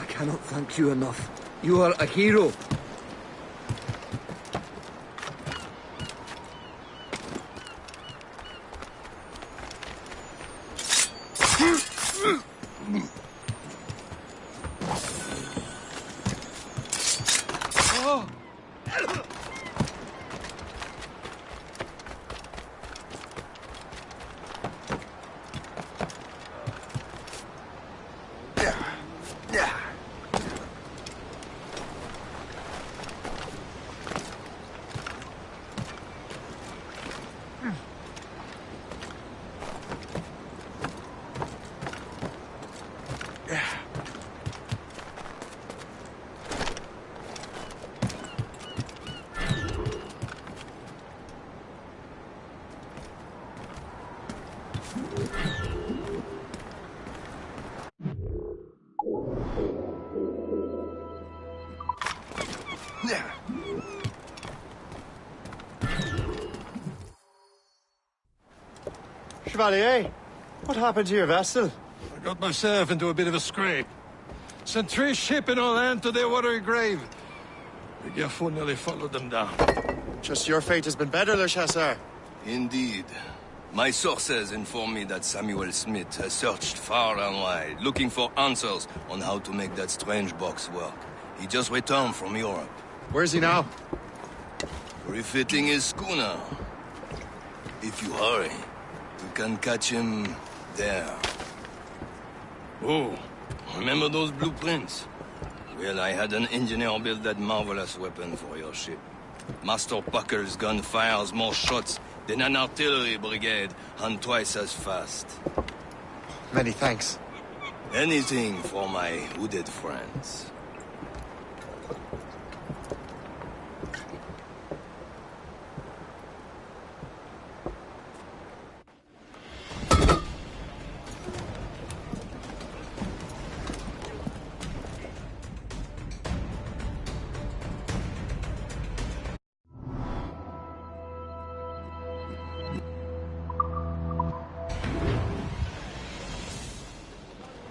I cannot thank you enough. You are a hero. Chevalier, what happened to your vessel? I got myself into a bit of a scrape. Sent 3 ships in our land to their watery grave. The Gerfaut nearly followed them down. Just your fate has been better, Le Chasseur. Indeed. My sources inform me that Samuel Smith has searched far and wide, looking for answers on how to make that strange box work. He just returned from Europe. Where's he now? Refitting his schooner. If you hurry, you can catch him there. Oh, remember those blueprints? Well, I had an engineer build that marvelous weapon for your ship. Master Pucker's gun fires more shots than an artillery brigade and twice as fast. Many thanks. Anything for my hooded friends.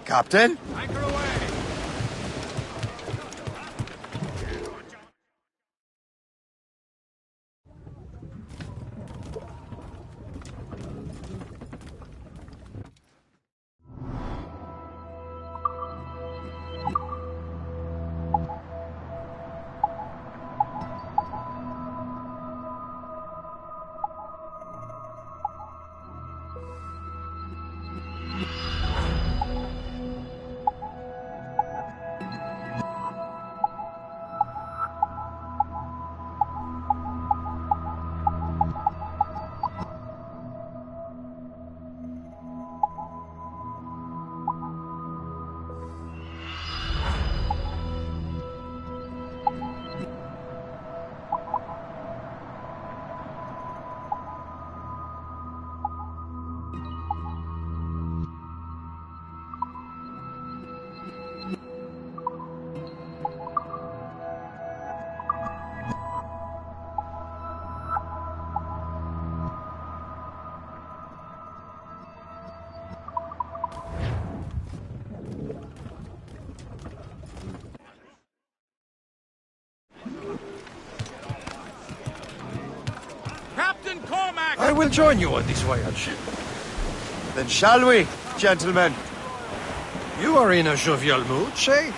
Captain? Anchor away! I will join you on this voyage. Then shall we, gentlemen? You are in a jovial mood, Shay?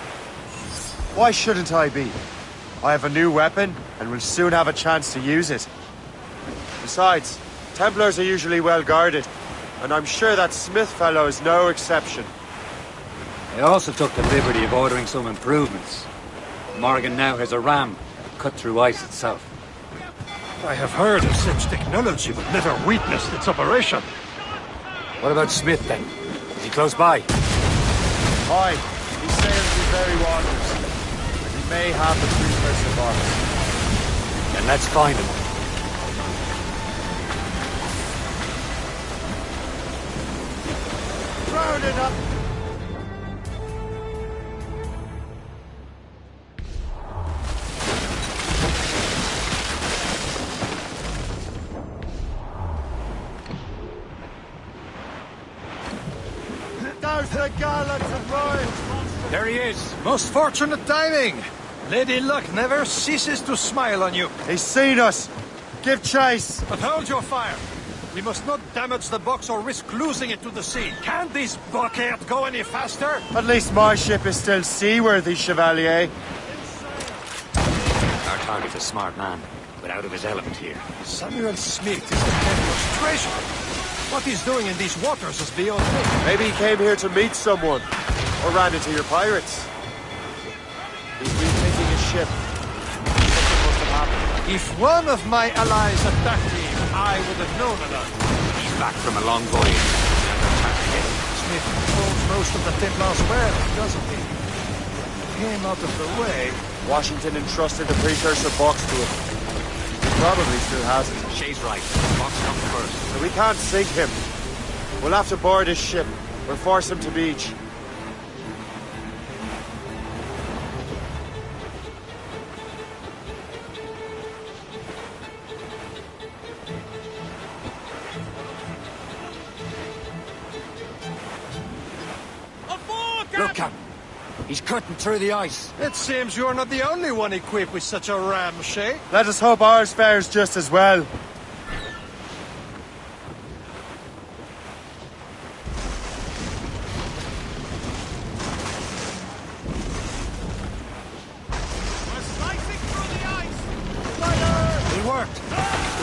Why shouldn't I be? I have a new weapon, and will soon have a chance to use it. Besides, Templars are usually well guarded, and I'm sure that Smith fellow is no exception. I also took the liberty of ordering some improvements. Morgan now has a ram cut through ice itself. I have heard of such technology, but never witnessed its operation. What about Smith, then? Is he close by? Aye, he sails these very waters, and he may have the precursor box. Then let's find him. Round it up! The gallants of Royals! There he is! Most fortunate timing! Lady Luck never ceases to smile on you. He's seen us! Give chase! But hold your fire. We must not damage the box or risk losing it to the sea. Can't this bucket go any faster? At least my ship is still seaworthy, Chevalier. Our target's a smart man, but out of his element here. Samuel Smith is the Templar's treasure. What he's doing in these waters is beyond me. Maybe he came here to meet someone, or ran into your pirates. He's refitting his ship. Something must have happened. If one of my allies attacked him, I would have known about it. He's back from a long voyage. Smith controls most of the Templars well, doesn't he? Came out of the way. Washington entrusted the precursor box to him. He probably still has it. Shay's right. The box comes first. So we can't sink him. We'll have to board his ship, or force him to beach. Look, Captain. He's cutting through the ice. It seems you're not the only one equipped with such a ram, Shay. Let us hope ours fares just as well. We're slicing through the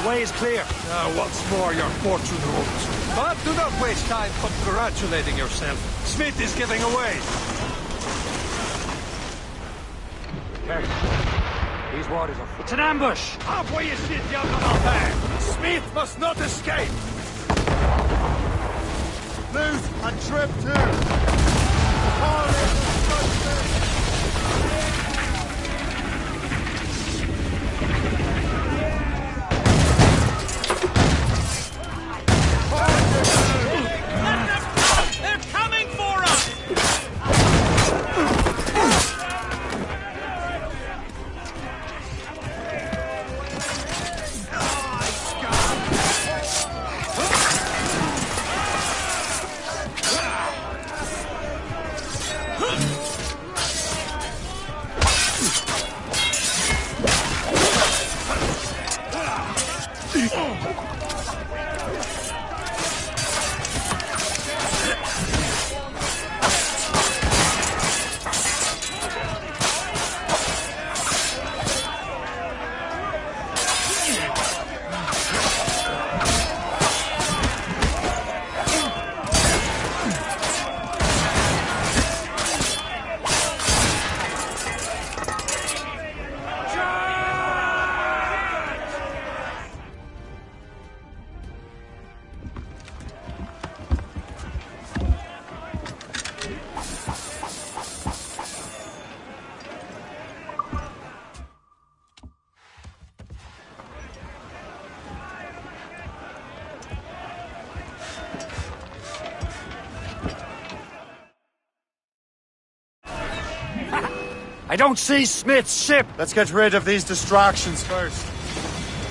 way is clear. Now, once more, you're fortune hopes. But do not waste time congratulating yourself. Smith is giving away. Careful. These waters are... It's an ambush! Halfway is it, young man. Smith must not escape. Loot and trip too! All in They're coming for us! I don't see Smith's ship! Let's get rid of these distractions first.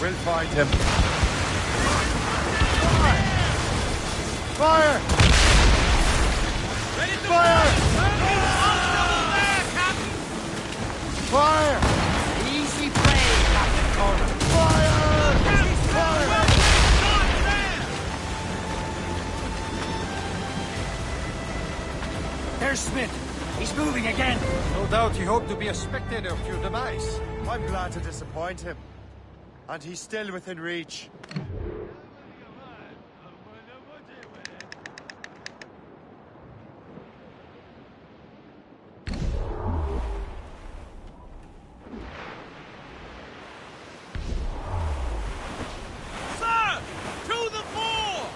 We'll find him. Fire! Ready to Fire! there, Captain! Fire! Easy play, Captain Gordon. Fire! Fire! There's Smith. He's moving again. No doubt he hoped to be a spectator of your demise. I'm glad to disappoint him. And he's still within reach. Sir! To the fore!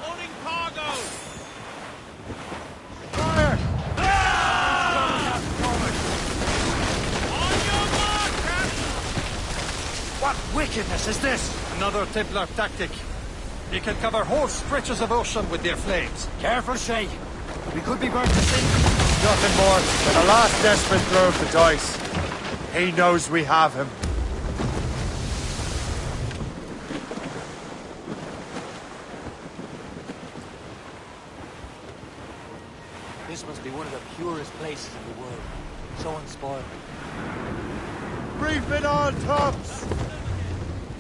Loading cargo! Fire! On your mark, Captain! What wickedness is this? Another Templar tactic. They can cover whole stretches of ocean with their flames. Careful, Shay. We could be burnt to sink. Nothing more than a last desperate throw of the dice. He knows we have him. This must be one of the purest places in the world. So unspoiled. Brief it all, tops!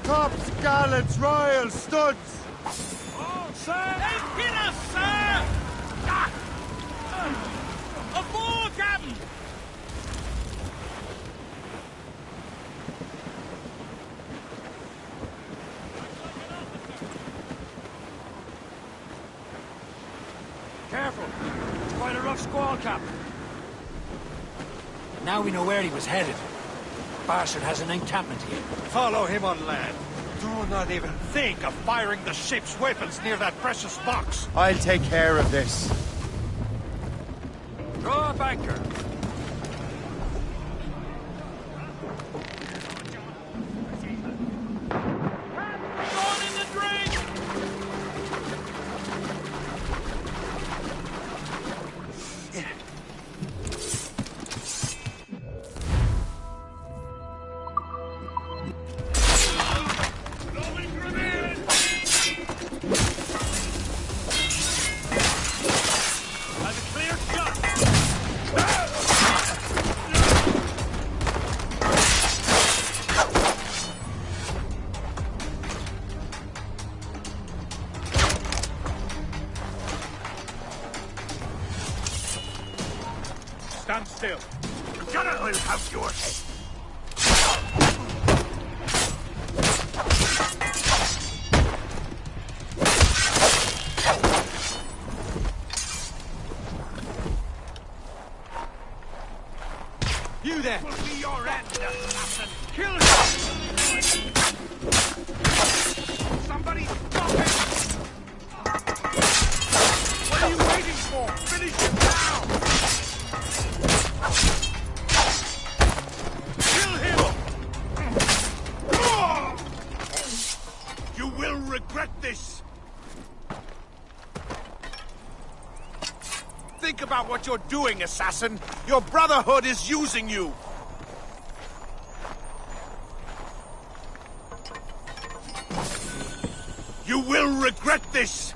Tops, gallants, royals, studs! Oh, sir! They've hit us, sir! Aboard, Captain! Careful. It's quite a rough squall, Captain. Now we know where he was headed. Bastard has an encampment here. Follow him on land. Do not even think of firing the ship's weapons near that precious box. I'll take care of this. Draw up anchor. Gone in the drink! Throwing grenade! Has a clear shot! Stand still. Gunner will have your head. about what you're doing, assassin. Your Brotherhood is using you. You will regret this.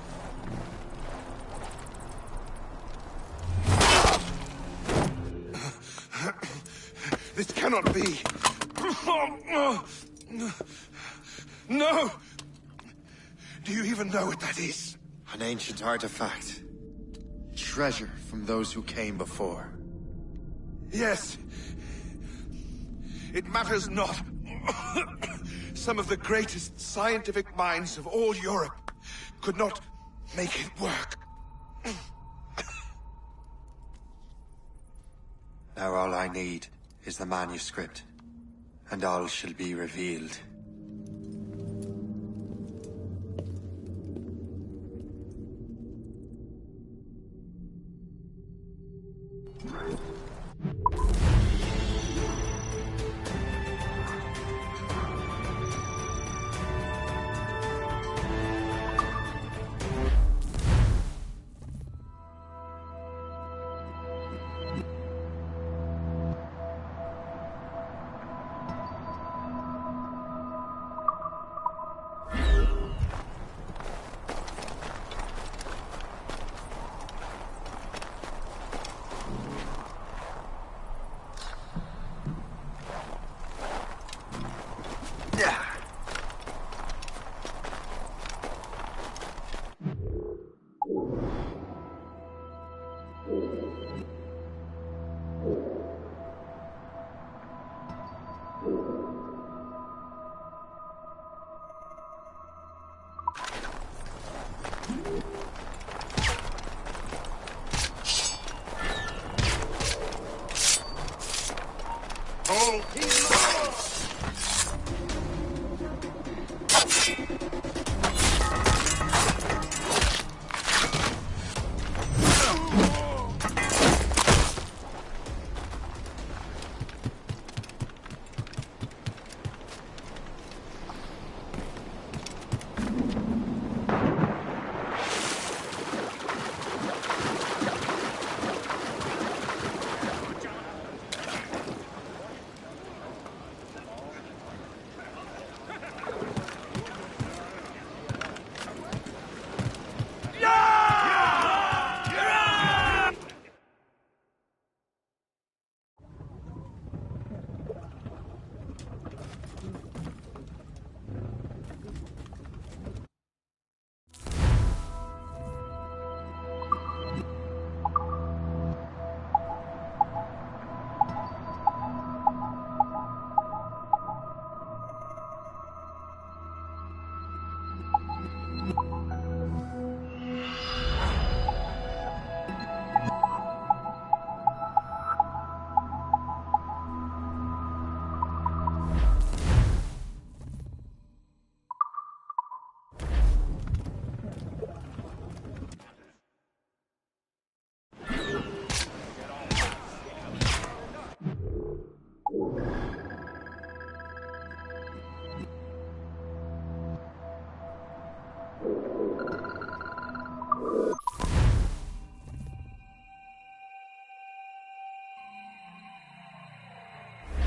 This cannot be. No! Do you even know what that is? An ancient artifact. Treasure from those who came before. Yes. It matters not. Some of the greatest scientific minds of all Europe could not make it work. Now all I need is the manuscript, and all shall be revealed.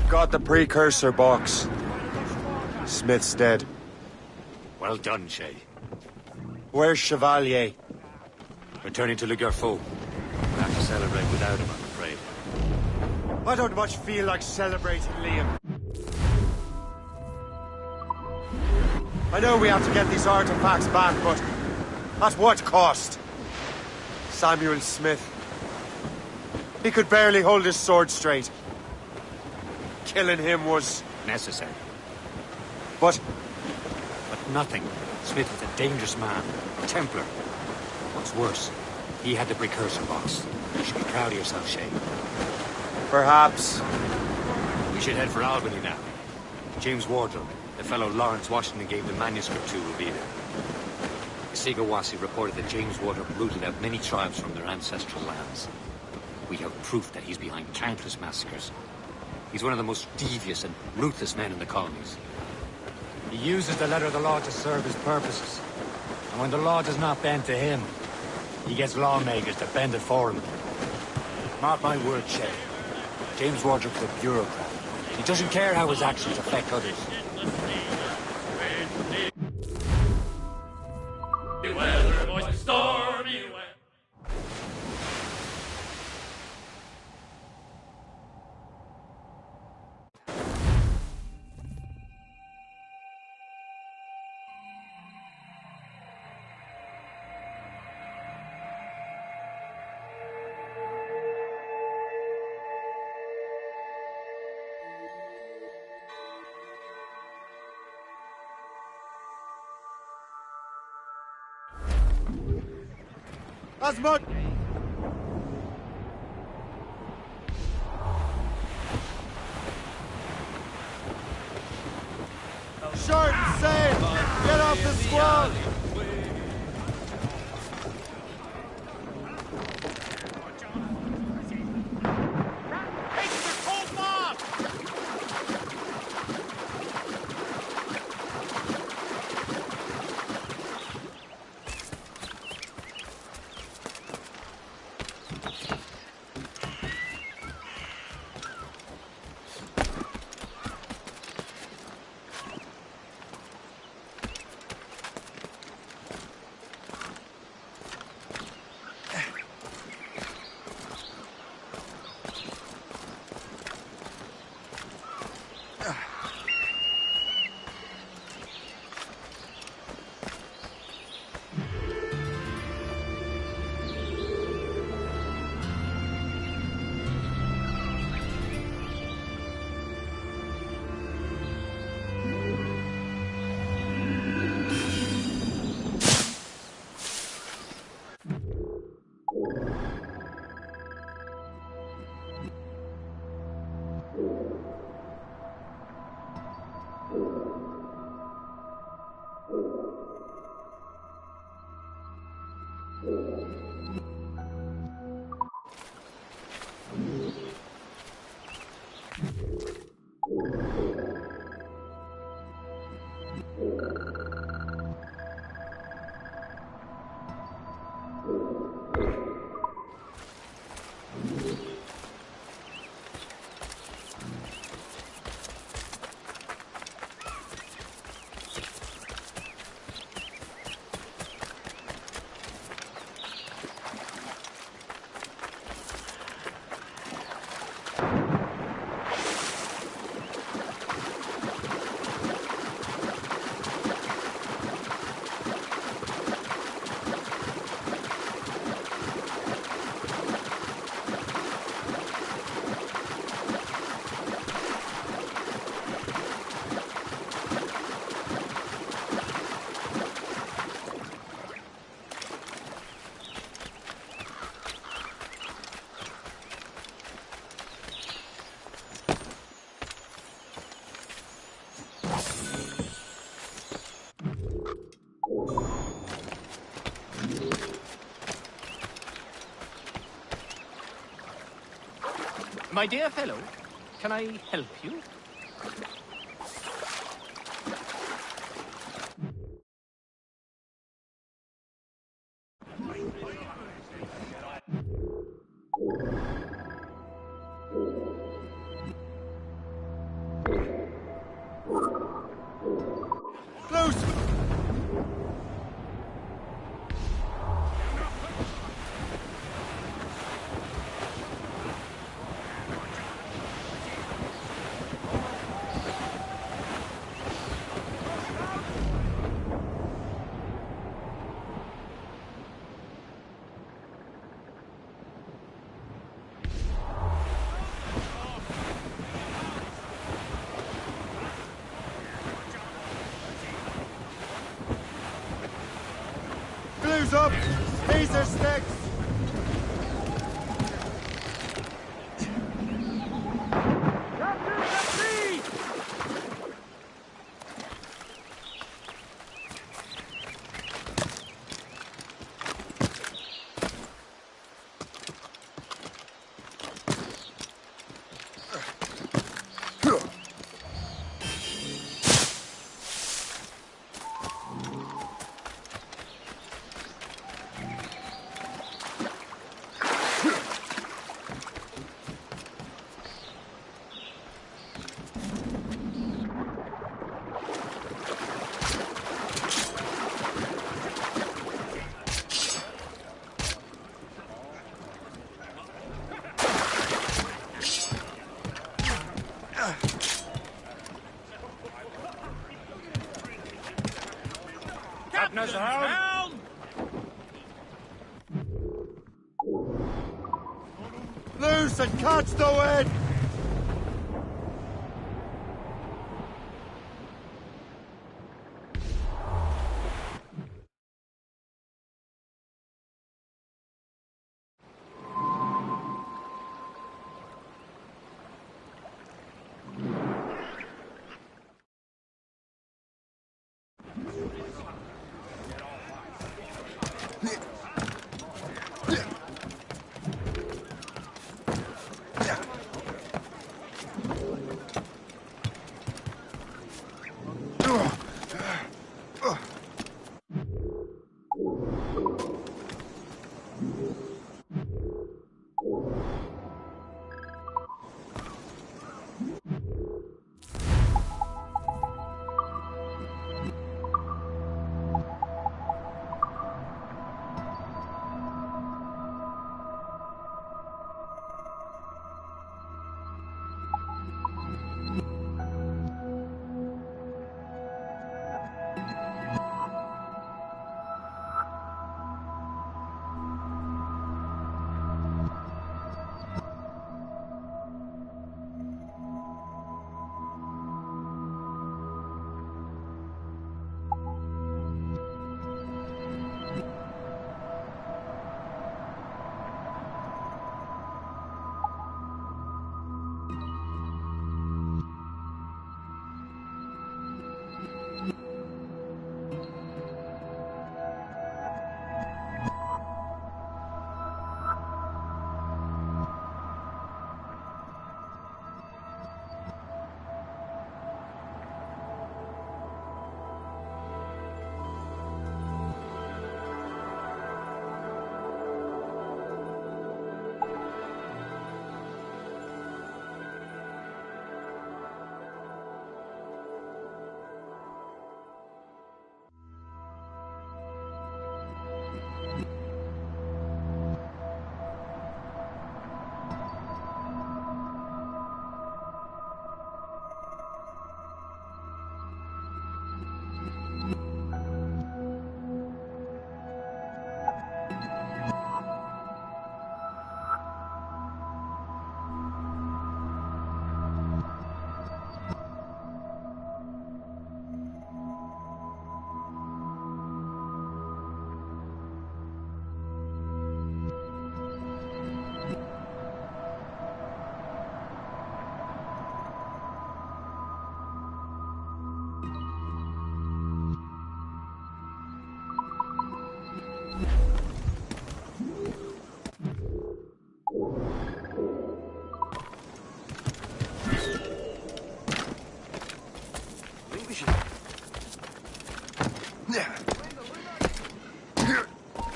Got the precursor box. Smith's dead. Well done, Shay. Where's Chevalier? Returning to Le Garfou. We'll have to celebrate without him, I'm afraid. I don't much feel like celebrating, Liam. I know we have to get these artifacts back, but at what cost? Samuel Smith. He could barely hold his sword straight. Killing him was necessary. But nothing. Smith was a dangerous man. A Templar. What's worse, he had the precursor box. You should be proud of yourself, Shay. Perhaps. We should head for Albany now. James Wardle, the fellow Lawrence Washington gave the manuscript to, will be there. Sigawasi reported that James Wardle rooted out many tribes from their ancestral lands. We have proof that he's behind countless massacres. He's one of the most devious and ruthless men in the colonies. He uses the letter of the law to serve his purposes. And when the law does not bend to him, he gets lawmakers to bend it for him. Mark my word, Sheriff. James Wardrop's a bureaucrat. He doesn't care how his actions affect others. Weather, boys, stormy weather. Asmod! Short and safe! Get off the squad! My dear fellow, can I help you? Close! Glue's up! Taser sticks! letting us down! Loose and catch the wind!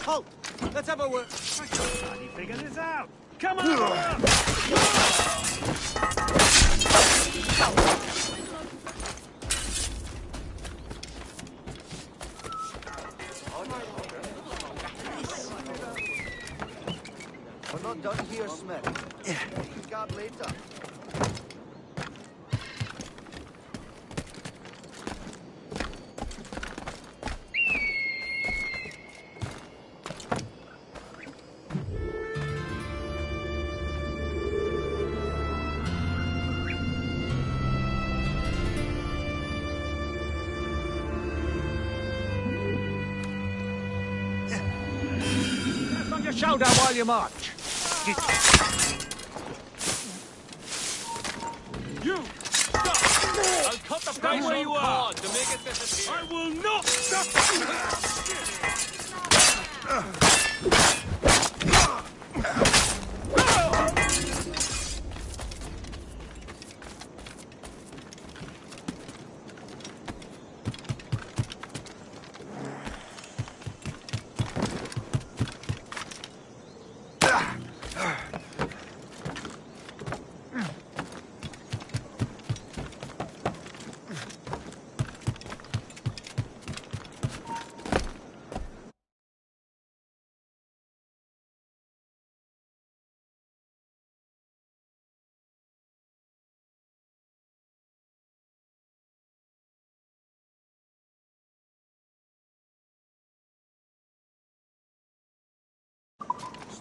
Halt! Let's have a word. How do you figure this out? Come on! We're not done here, Smith. Guard later. On your shoulder while you march. You! Stop! I'll cut the price where you are to make it disappear. I will not stop!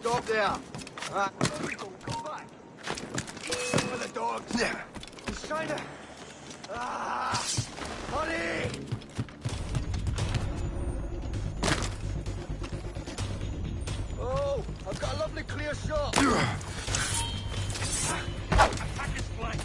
Stop there. Right. Come back. For the dogs. He's trying to... Ah! Hurry! Oh, I've got a lovely clear shot. Attack is flank.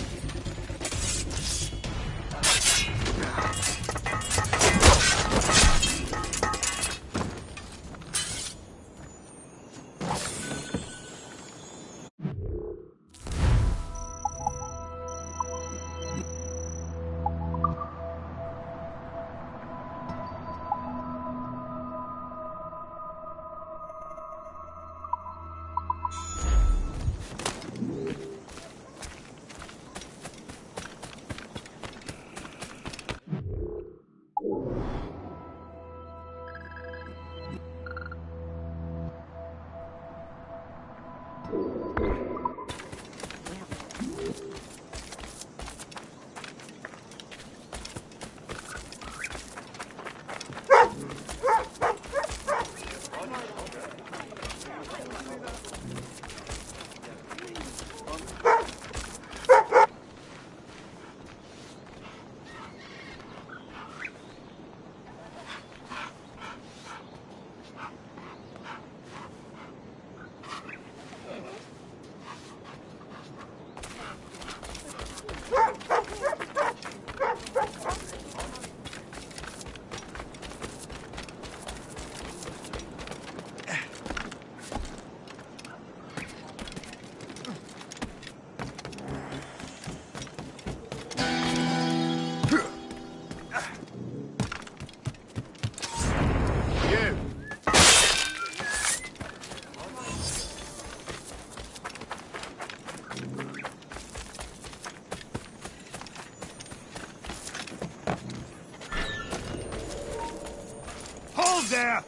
There!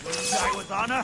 Die with honor?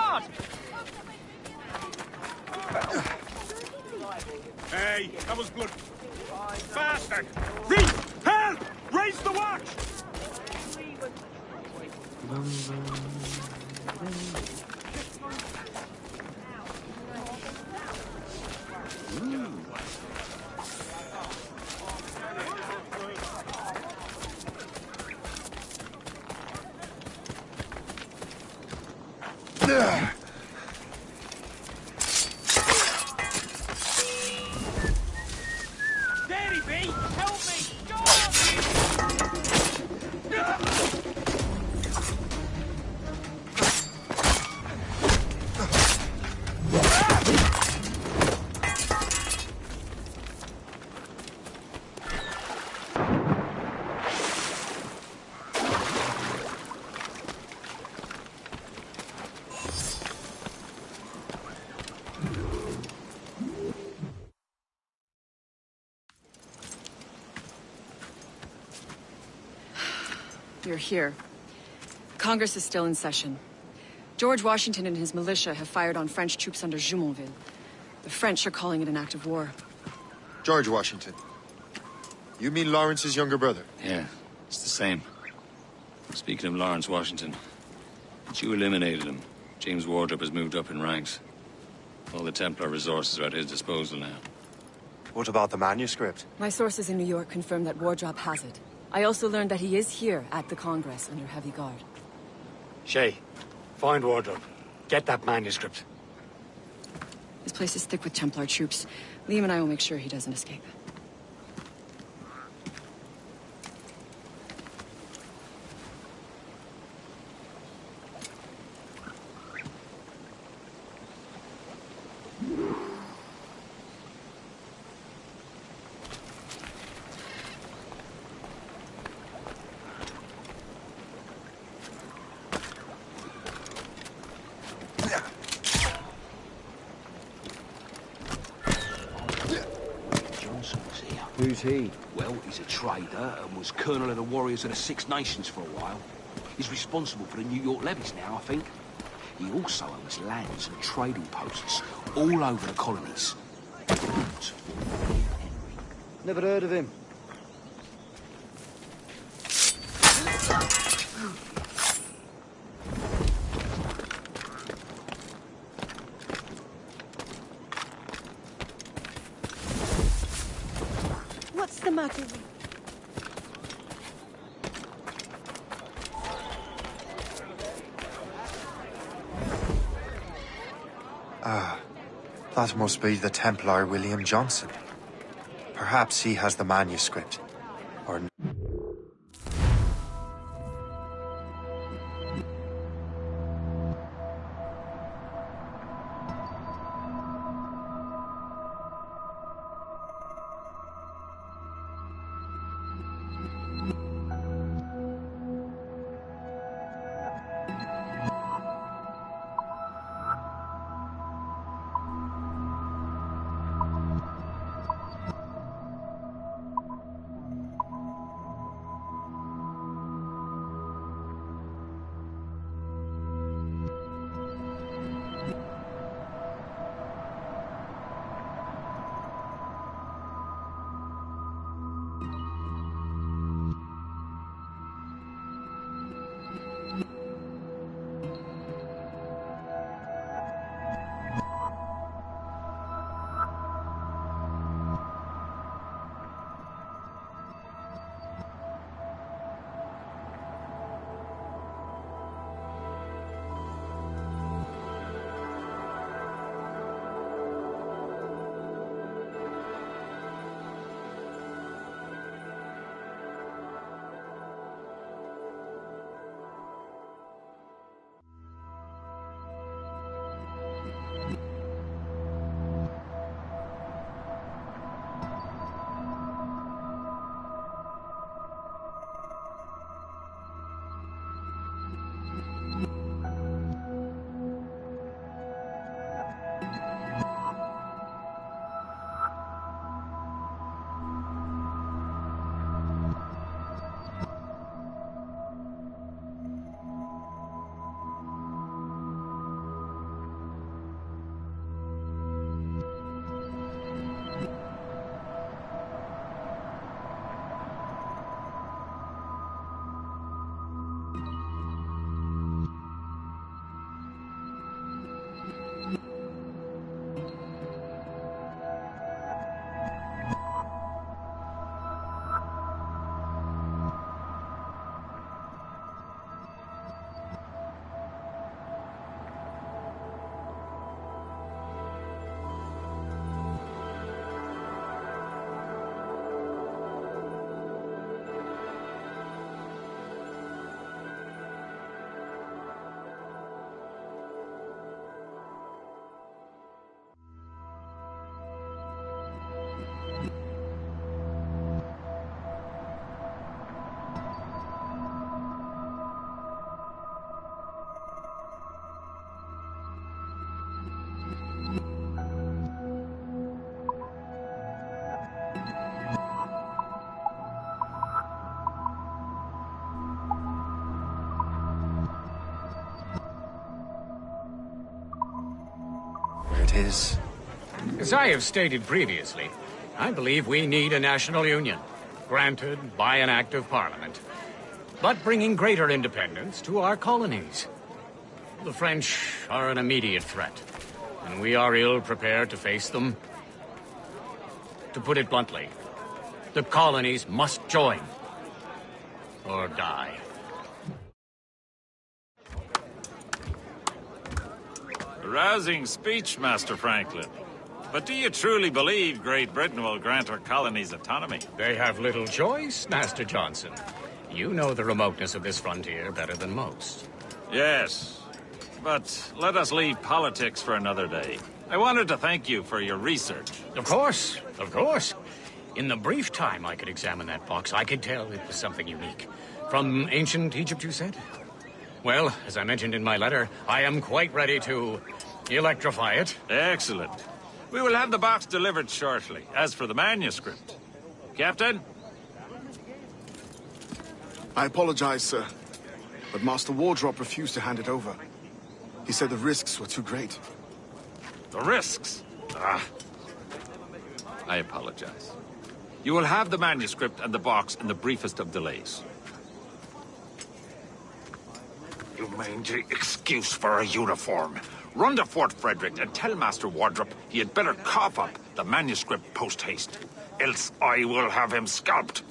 God! Hey, that was good. Faster! Reese! Help! Raise the watch! Daddy B, help me! God! You're here. Congress is still in session. George Washington and his militia have fired on French troops under Jumonville. The French are calling it an act of war. George Washington. You mean Lawrence's younger brother? Yeah, it's the same. Speaking of Lawrence Washington, but you eliminated him. James Wardrop has moved up in ranks. All the Templar resources are at his disposal now. What about the manuscript? My sources in New York confirm that Wardrop has it. I also learned that he is here at the Congress under heavy guard. Shay, find Wardrop. Get that manuscript. This place is thick with Templar troops. Liam and I will make sure he doesn't escape. Who's he? Well, he's a trader and was colonel of the Warriors of the Six Nations for a while. He's responsible for the New York levies now, I think. He also owns lands and trading posts all over the colonies. Never heard of him. What's the matter with you? That must be the Templar William Johnson. Perhaps he has the manuscript. Or... it is. As I have stated previously, I believe we need a national union, granted by an act of parliament, but bringing greater independence to our colonies. The French are an immediate threat, and we are ill prepared to face them. To put it bluntly, the colonies must join or die. A rousing speech, Master Franklin. But do you truly believe Great Britain will grant our colonies autonomy? They have little choice, Master Johnson. You know the remoteness of this frontier better than most. Yes, but let us leave politics for another day. I wanted to thank you for your research. Of course, of course. In the brief time I could examine that box, I could tell it was something unique. From ancient Egypt, you said? Well, as I mentioned in my letter, I am quite ready to electrify it. Excellent. We will have the box delivered shortly. As for the manuscript... Captain? I apologize, sir, but Master Wardrop refused to hand it over. He said the risks were too great. The risks? Ah. I apologize. You will have the manuscript and the box in the briefest of delays. You mangy excuse for a uniform. Run to Fort Frederick and tell Master Wardrop he had better cough up the manuscript post-haste. Else I will have him scalped.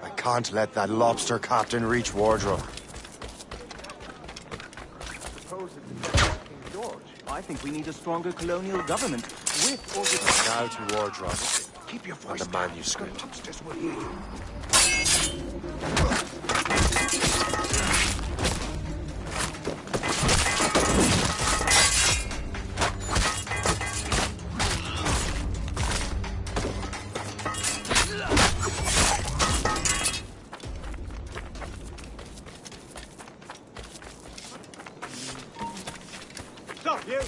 I can't let that lobster captain reach Wardrobe. King George, I think we need a stronger colonial government with or without. Now to Wardrobe. Keep your And voice the manuscript. down. Lobsters will hear you. Stop, you!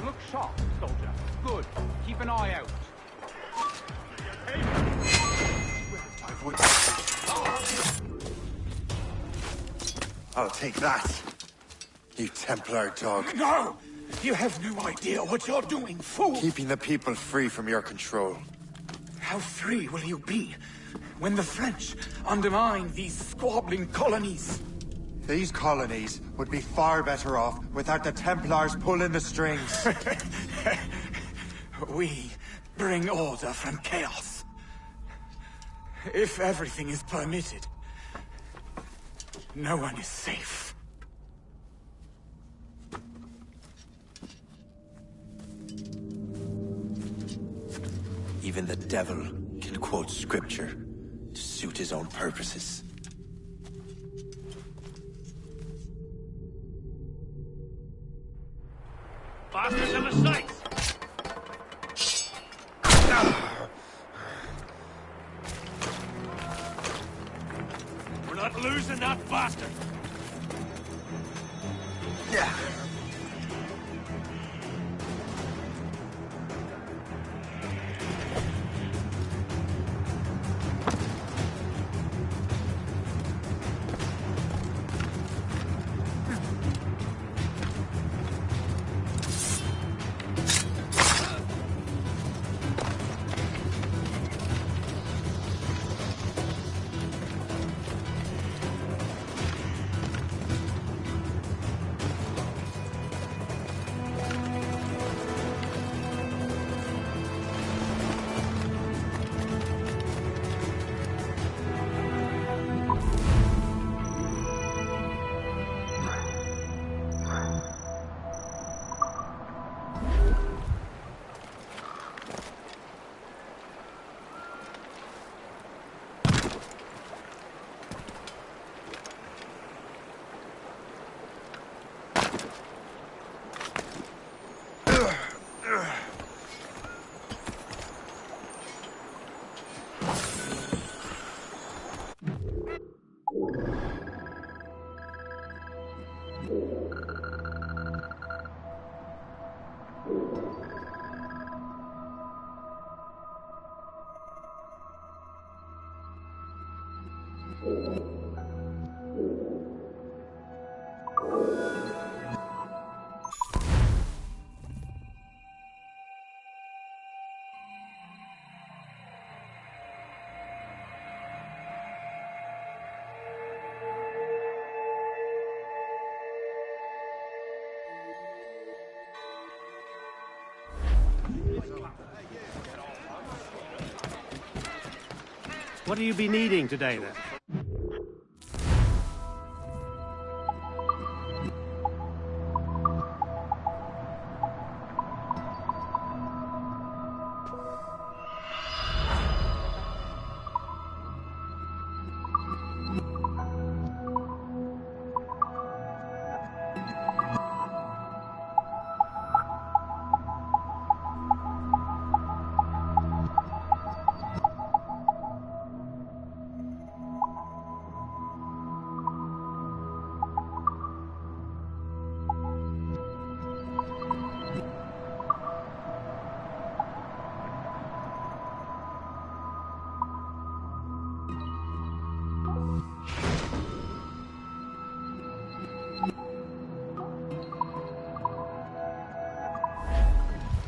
Look sharp, soldier. Good. Keep an eye out. I'll take that. You Templar dog. No! You have no idea what you're doing, fool! Keeping the people free from your control. How free will you be when the French undermine these squabbling colonies? These colonies would be far better off without the Templars pulling the strings. We bring order from chaos. If everything is permitted, no one is safe. Even the devil can quote scripture to suit his own purposes. Bastards in the sights! bastard! Yeah. What do you be needing today, then?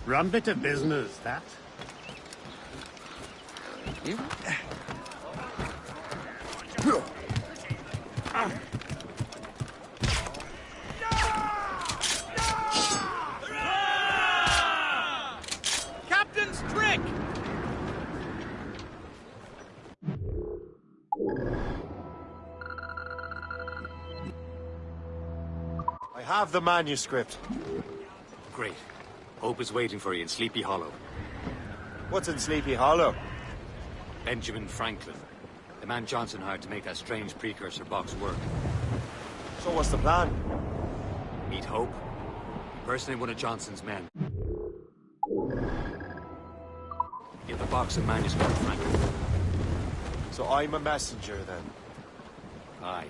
Rum bit of business, that. Captain's trick! I have the manuscript. Great. Hope is waiting for you in Sleepy Hollow. What's in Sleepy Hollow? Benjamin Franklin. The man Johnson hired to make that strange precursor box work. So what's the plan? Meet Hope. Personate one of Johnson's men. Give the box of manuscript to Franklin. So I'm a messenger, then? Aye.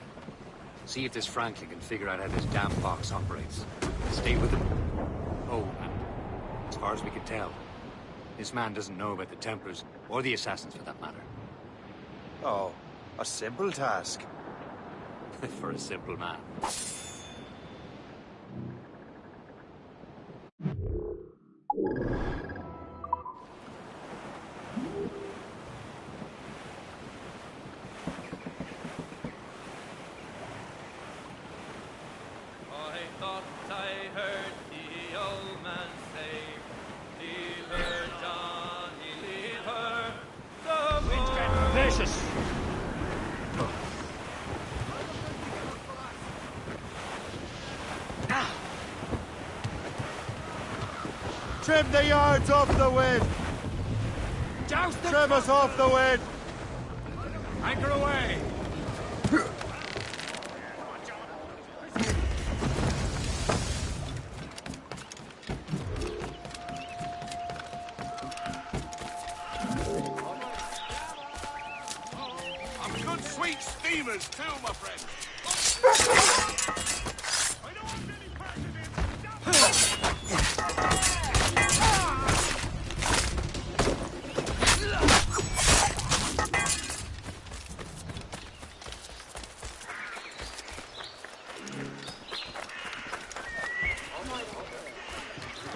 See if this Franklin can figure out how this damn box operates. Stay with him. Oh, and as far as we can tell, this man doesn't know about the Templars, or the Assassins for that matter. Oh, a simple task. For a simple man. I thought I heard the old man say, leave her, Johnny, leave her. The It's getting vicious. Trim the yards off the wind! Joust the Trim us off the wind! Anchor away! I'm good sweet steamers too, my friend. The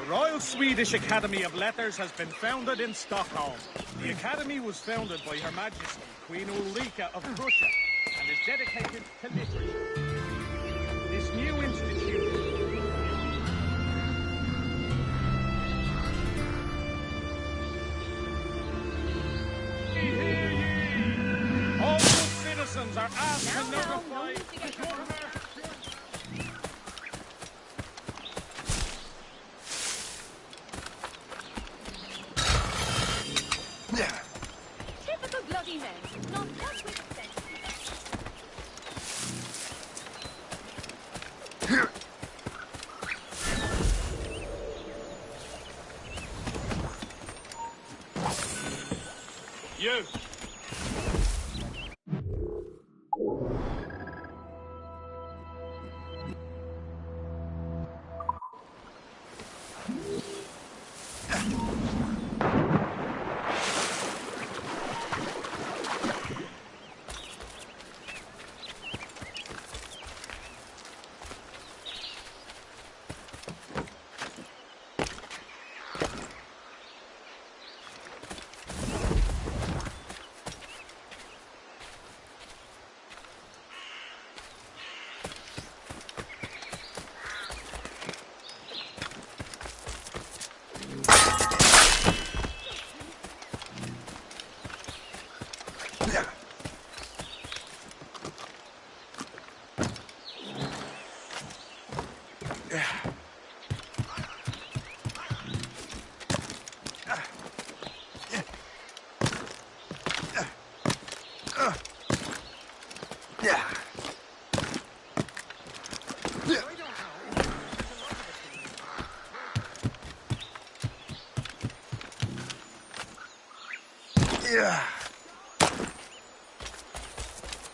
Royal Swedish Academy of Letters has been founded in Stockholm. The Academy was founded by Her Majesty Queen Ulrika of Prussia and is dedicated to literature. This new institution... All good citizens are asked to notify... Typical bloody men. Not one with sense. You!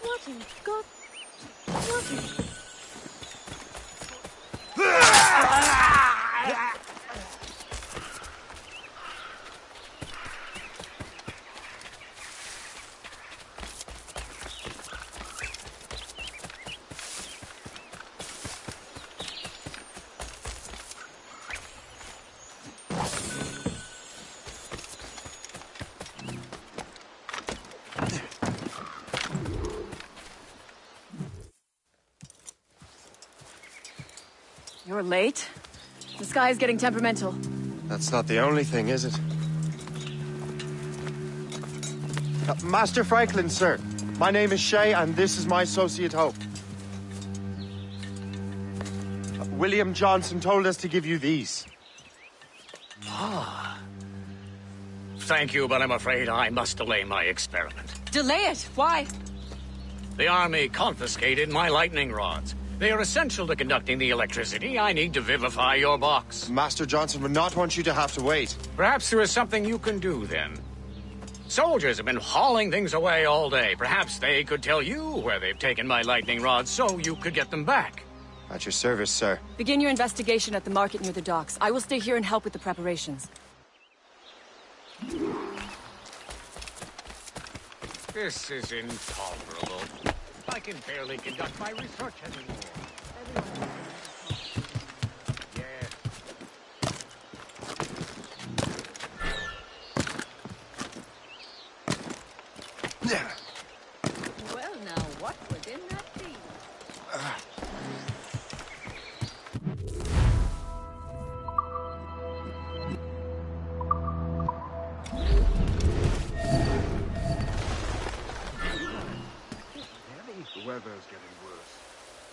What in God? What in... You're late. The sky is getting temperamental. That's not the only thing, is it? Master Franklin, sir. My name is Shay, and this is my associate Hope. William Johnson told us to give you these. Ah. Thank you, but I'm afraid I must delay my experiment. Delay it? Why? The army confiscated my lightning rods. They are essential to conducting the electricity I need to vivify your box. Master Johnson would not want you to have to wait. Perhaps there is something you can do, then. Soldiers have been hauling things away all day. Perhaps they could tell you where they've taken my lightning rods so you could get them back. At your service, sir. Begin your investigation at the market near the docks. I will stay here and help with the preparations. This is intolerable. I can barely conduct my research anymore. Yes. Well, now, what was in that tea? The weather's getting worse.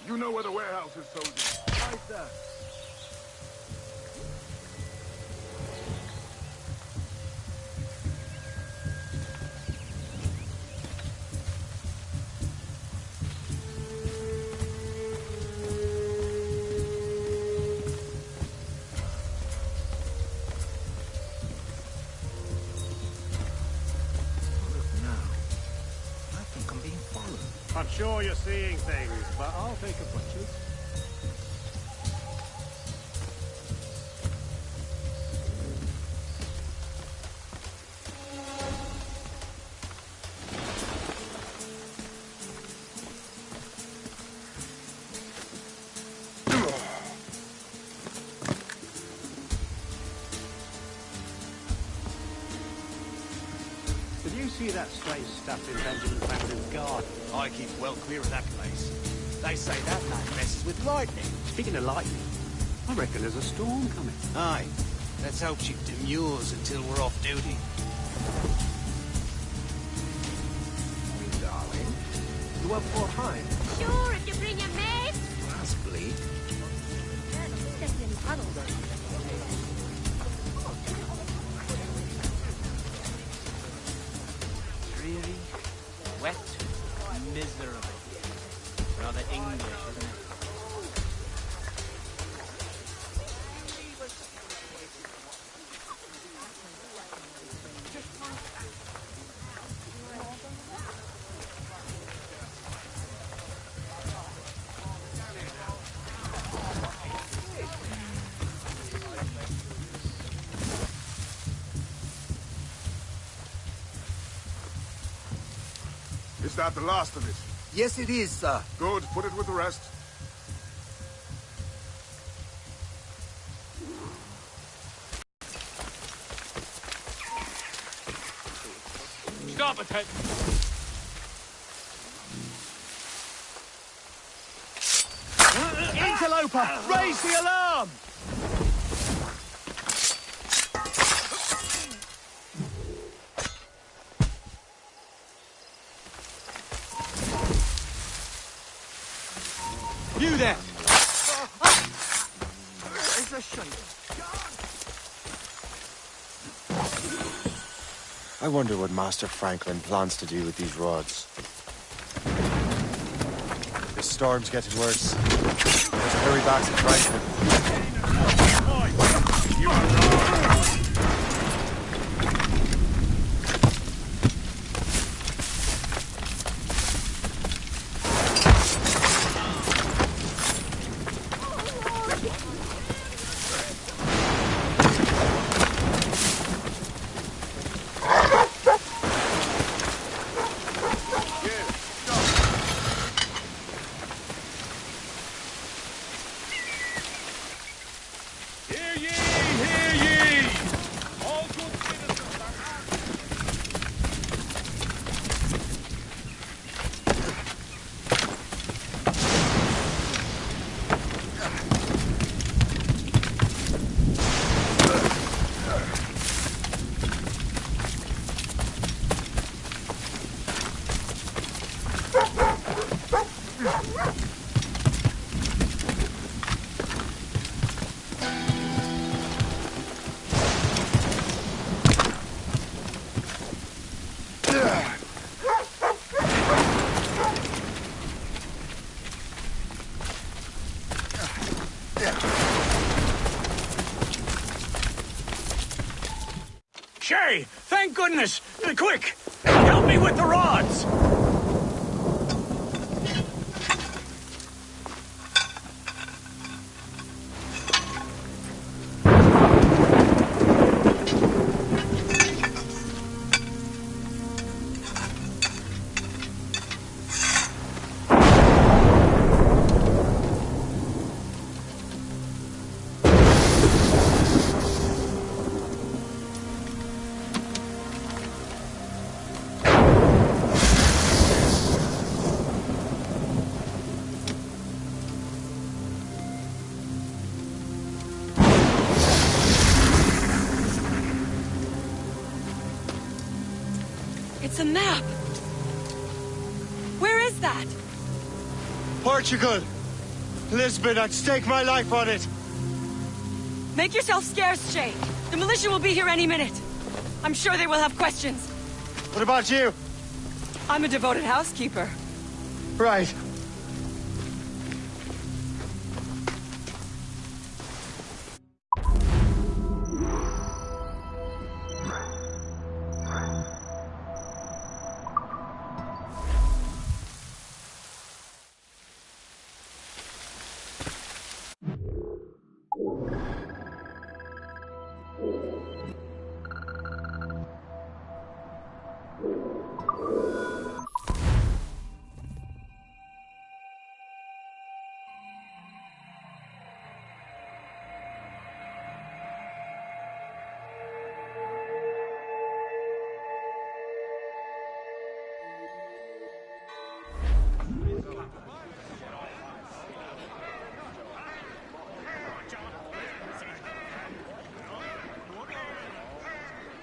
You know where the warehouse is, soldier. Right there. Look now. I think I'm being followed. I'm sure you're seeing things, but I'll take a butcher's. Did you see that strange stuff in Benjamin Franklin's garden? I keep well clear of that place. They say that man messes with lightning. Speaking of lightning, I reckon there's a storm coming. Aye. Let's hope she demurs until we're off duty. Darling, you up for a pint? Sure, if you bring your maid. Possibly. Dreary, wet, miserable. Rather English, isn't it? Is that the last of it? Yes, it is, sir. Good. Put it with the rest. Stop it, Ted. Interloper! Raise the alarm! You there! It's a shame. I wonder what Master Franklin plans to do with these rods. The storm's getting worse. Let's hurry back to Franklin. You are wrong. Shay, thank goodness! Quick! Help me with the rods! It's a map. Where is that? Portugal! Lisbon, I'd stake my life on it! Make yourself scarce, Shay. The militia will be here any minute. I'm sure they will have questions. What about you? I'm a devoted housekeeper. Right.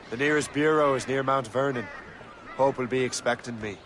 The nearest bureau is near Mount Vernon. Hope will be expecting me.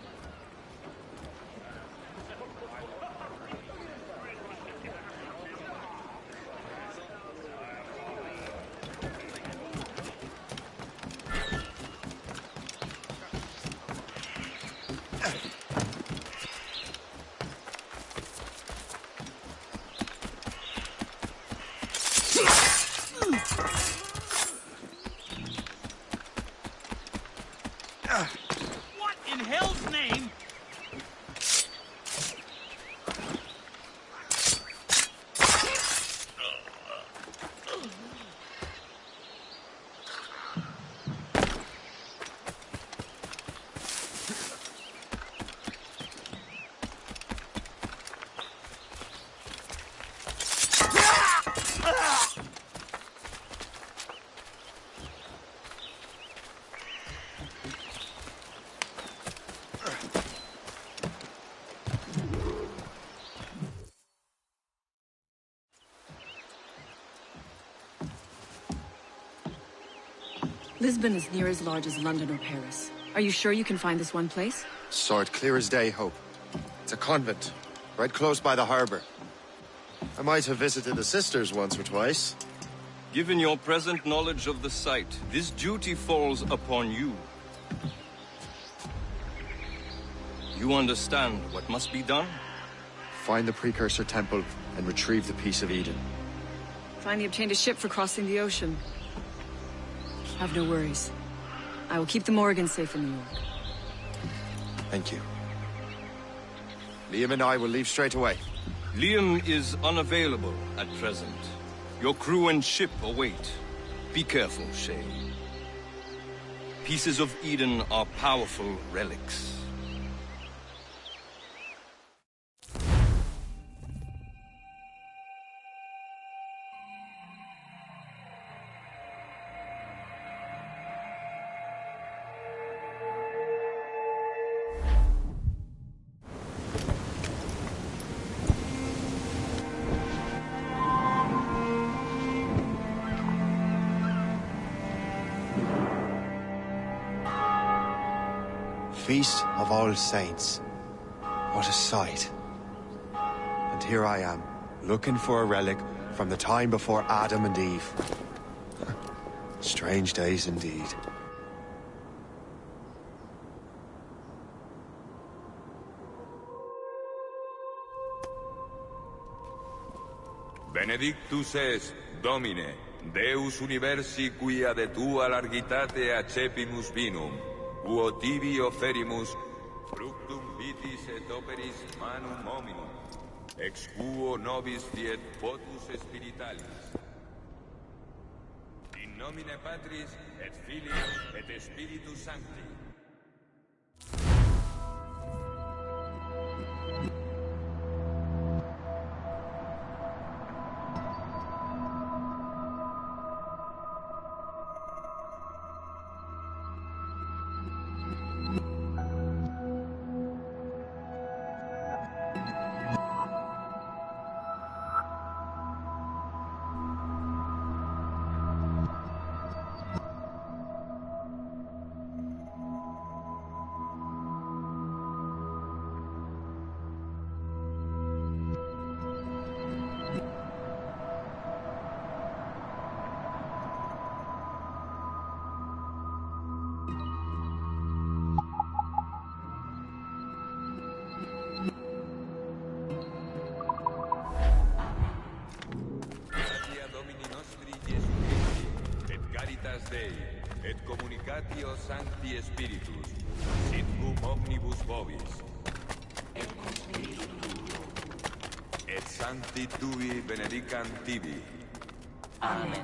What in hell's name? Lisbon is near as large as London or Paris. Are you sure you can find this one place? Saw it clear as day, Hope. It's a convent, right close by the harbor. I might have visited the sisters once or twice. Given your present knowledge of the site, this duty falls upon you. You understand what must be done? Find the precursor temple and retrieve the Piece of Eden. Finally obtained a ship for crossing the ocean. Have no worries. I will keep the Morgans safe in New York. Thank you. Liam and I will leave straight away. Liam is unavailable at present. Your crew and ship await. Be careful, Shay. Pieces of Eden are powerful relics. Feast of All Saints. What a sight. And here I am, looking for a relic from the time before Adam and Eve. Strange days indeed. Benedictus es, Domine, Deus universi quia de tua largitate accepimus vinum, uo tibi offerimus, fructum vitis et operis manum hominum, ex quo nobis fiet potus spiritualis. In nomine Patris et Filii et Spiritus Sancti. Et communicatio Sancti Spiritus, sit cum omnibus vobis. Et Sancti Tui benedicant tibi. Amen.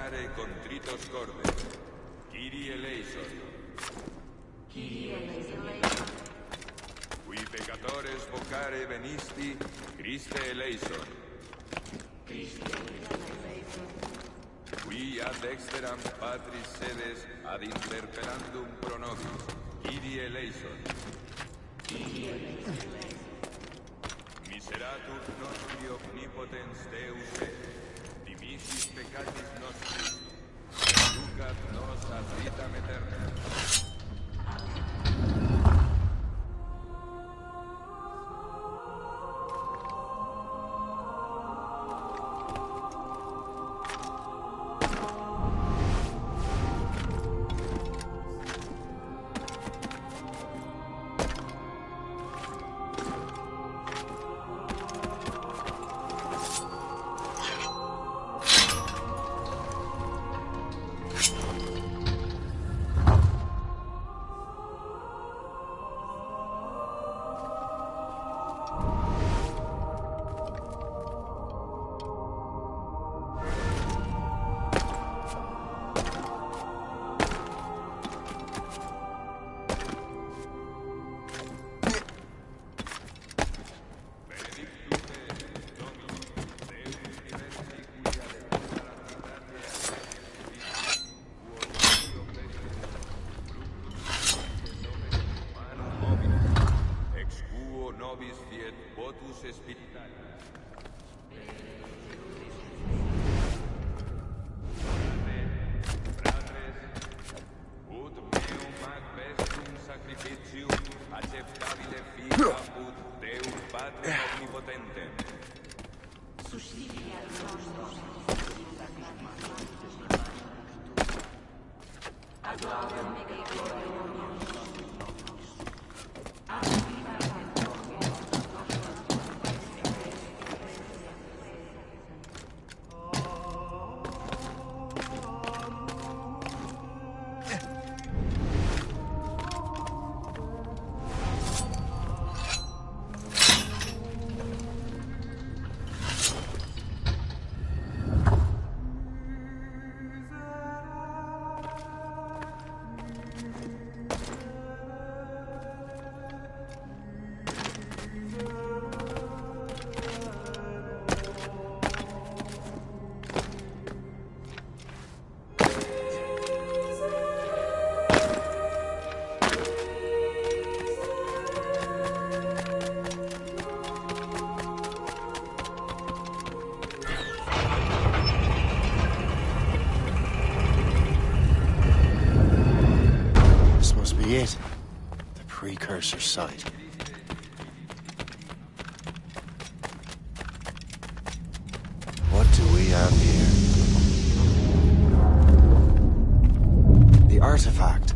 Vexare contritos cordes. Kyrie eleison. Kyrie eleison. Qui peccatores vocare venisti, Christe eleison. Christe eleison. Qui ad exteram patris sedes ad interpellandum pro nobis, Kyrie eleison. Kyrie eleison. Miseratur nostri omnipotens Deus et, dimissis peccatis nostri, educat nos ad vitam aeterna. It. The precursor site. What do we have here? The artifact.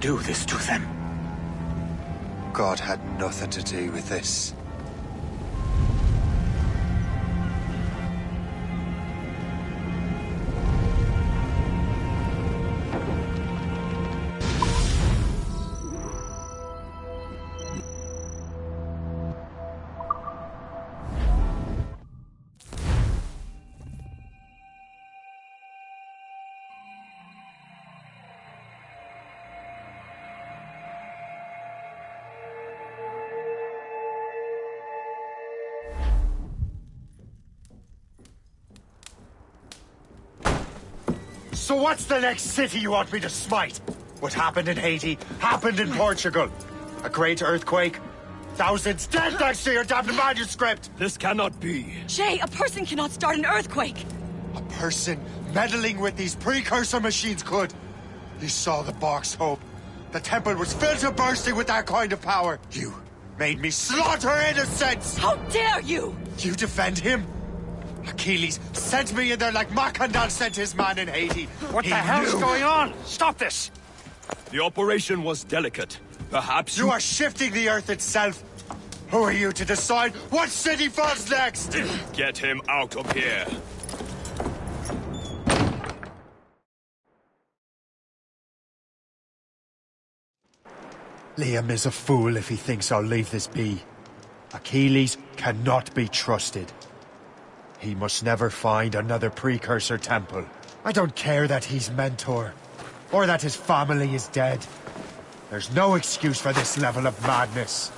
do this to them? God had nothing to do with this. So what's the next city you want me to smite? What happened in Haiti happened in Portugal. A great earthquake. Thousands dead thanks to your damned manuscript! This cannot be. Jay, a person cannot start an earthquake! A person meddling with these precursor machines could. You saw the box, Hope. The temple was filled to bursting with that kind of power. You made me slaughter innocents! How dare you! You defend him? Achilles sent me in there like Macandal sent his man in Haiti. What the hell's going on? Stop this! The operation was delicate. Perhaps you are shifting the earth itself. Who are you to decide what city falls next? Get him out of here. Liam is a fool if he thinks I'll leave this be. Achilles cannot be trusted. He must never find another precursor temple. I don't care that he's mentor, or that his family is dead. There's no excuse for this level of madness.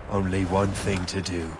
Only one thing to do.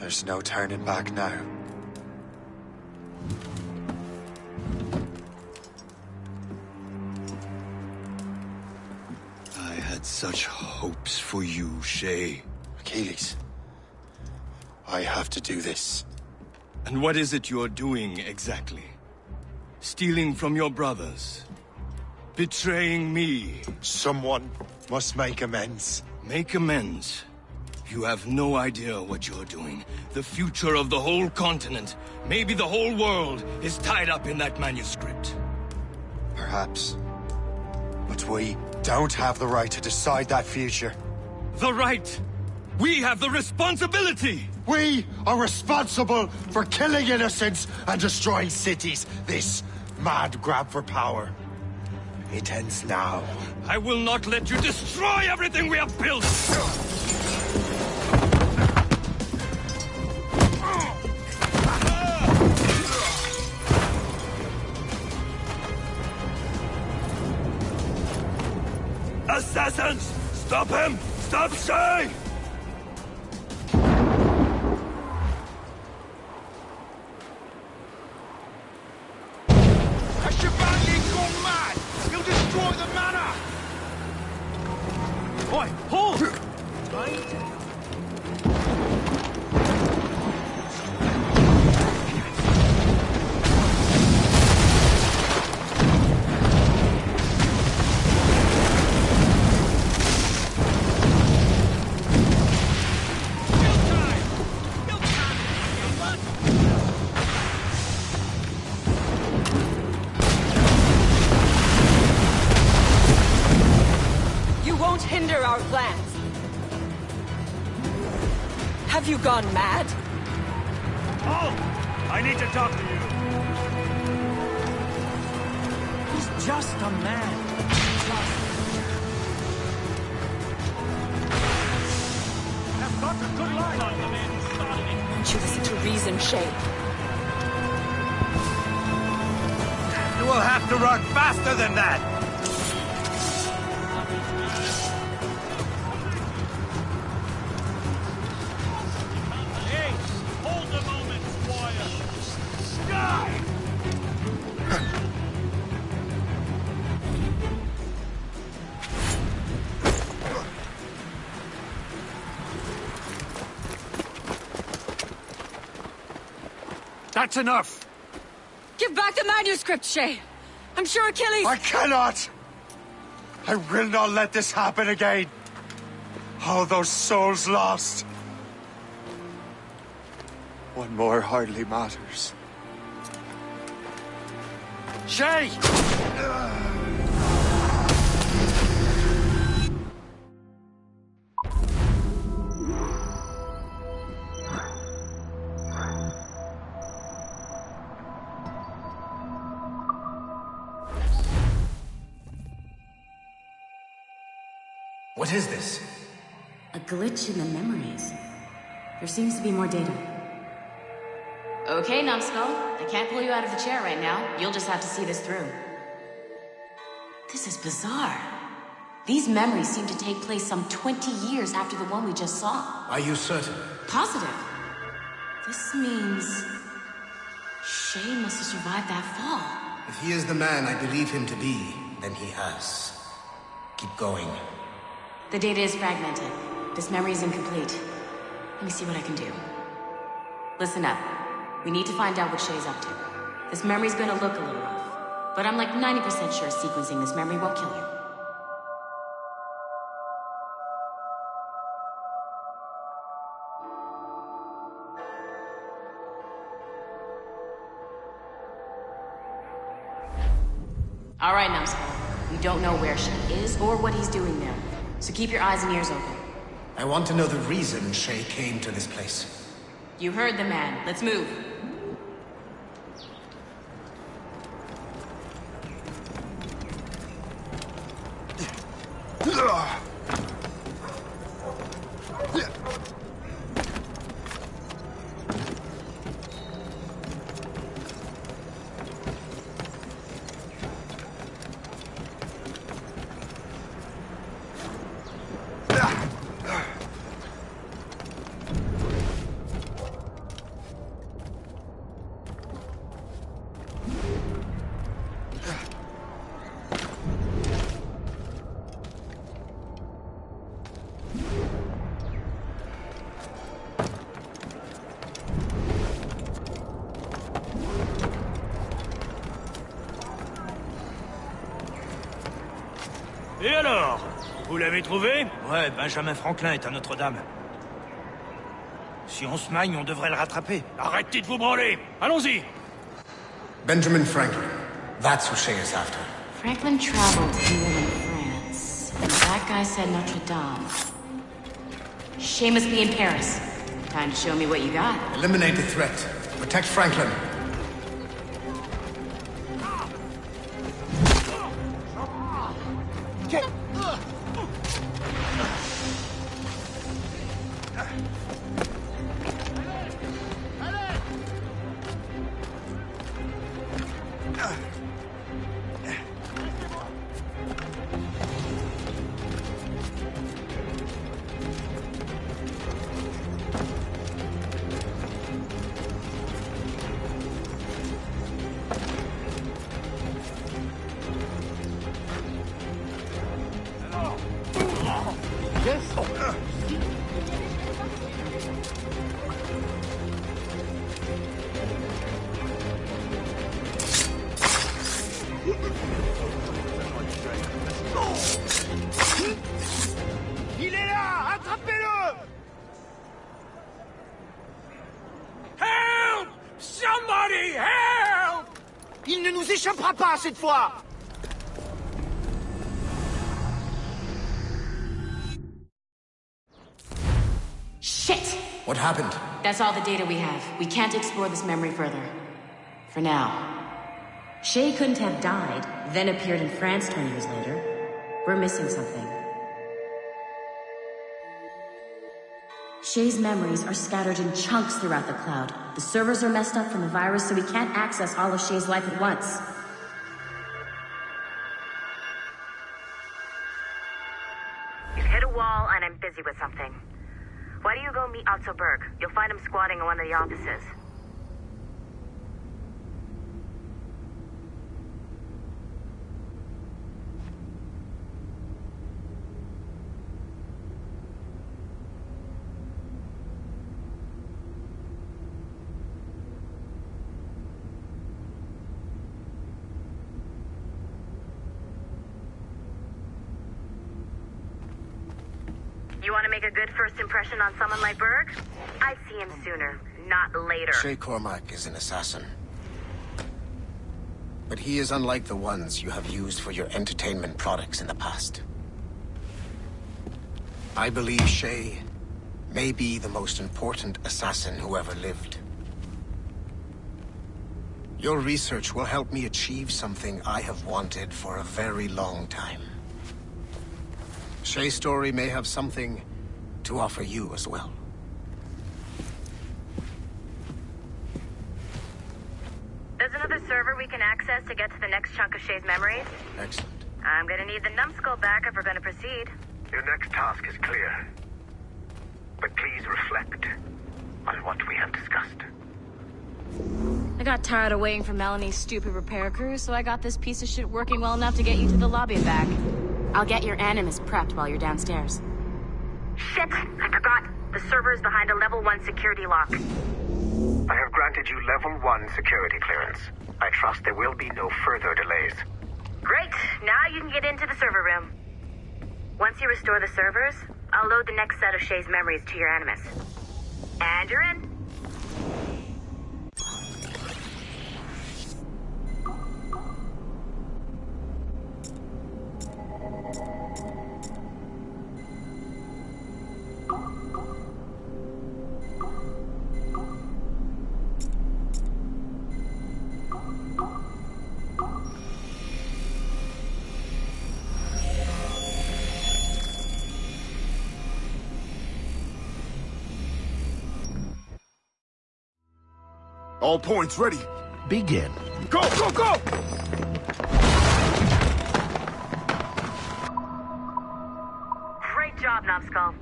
There's no turning back now. I had such hopes for you, Shay. Achilles, I have to do this. And what is it you're doing, exactly? Stealing from your brothers? Betraying me? Someone must make amends. Make amends? You have no idea what you're doing. The future of the whole continent, maybe the whole world, is tied up in that manuscript. Perhaps. But we don't have the right to decide that future. The right? We have the responsibility! We are responsible for killing innocents and destroying cities. This mad grab for power. It ends now. I will not let you destroy everything we have built! Assassins! Stop him! Stop Shay! Have you gone mad? Oh! I need to talk to you. He's just a man. I've got a good line on the man who started it. Won't you listen to reason, Shay? You will have to run faster than that! Ace, hold the moment, Squire. Sky! That's enough! Give back the manuscript, Shay! I'm sure Achilles... I cannot! I will not let this happen again! All those souls lost! One more hardly matters. Shay! What is this? A glitch in the memories. There seems to be more data. Okay, Numbskull. I can't pull you out of the chair right now. You'll just have to see this through. This is bizarre. These memories seem to take place some 20 years after the one we just saw. Are you certain? Positive. This means... Shay must have survived that fall. If he is the man I believe him to be, then he has. Keep going. The data is fragmented. This memory is incomplete. Let me see what I can do. Listen up. We need to find out what Shay's up to. This memory's gonna look a little rough, but I'm like 90% sure sequencing this memory won't kill you. All right, Numbskull. We don't know where Shay is or what he's doing there, so keep your eyes and ears open. I want to know the reason Shay came to this place. You heard the man. Let's move. Et alors? Vous l'avez trouvé? Ouais, Benjamin Franklin est à Notre-Dame. Si on se magne, on devrait le rattraper. Arrêtez de vous branler! Allons-y! Benjamin Franklin. That's who Shay is after. Franklin traveled to England and France. And that guy said Notre-Dame. Shay must be in Paris. Time to show me what you got. Eliminate the threat. Protect Franklin. Il est là! Attrapez-le! Help! Somebody help! Il ne nous échappera pas cette fois! Shit! What happened? That's all the data we have. We can't explore this memory further. For now. Shay couldn't have died, then appeared in France 20 years later. We're missing something. Shay's memories are scattered in chunks throughout the cloud. The servers are messed up from the virus, so we can't access all of Shay's life at once. You've hit a wall, and I'm busy with something. Why don't you go meet Otto Berg? You'll find him squatting in one of the offices. You want to make a good first impression on someone like Berg? I'd see him sooner, not later. Shay Cormac is an assassin. But he is unlike the ones you have used for your entertainment products in the past. I believe Shay may be the most important assassin who ever lived. Your research will help me achieve something I have wanted for a very long time. Shay's story may have something to offer you as well. There's another server we can access to get to the next chunk of Shay's memories. Excellent. I'm gonna need the numbskull back if we're gonna proceed. Your next task is clear. But please reflect on what we have discussed. I got tired of waiting for Melanie's stupid repair crew, so I got this piece of shit working well enough to get you to the lobby and back. I'll get your Animus prepped while you're downstairs. Shit! I forgot! The server is behind a level 1 security lock. I have granted you level 1 security clearance. I trust there will be no further delays. Great! Now you can get into the server room. Once you restore the servers, I'll load the next set of Shay's memories to your Animus. And you're in. All points ready. Begin. Go, go, go! Great job, Numbskull.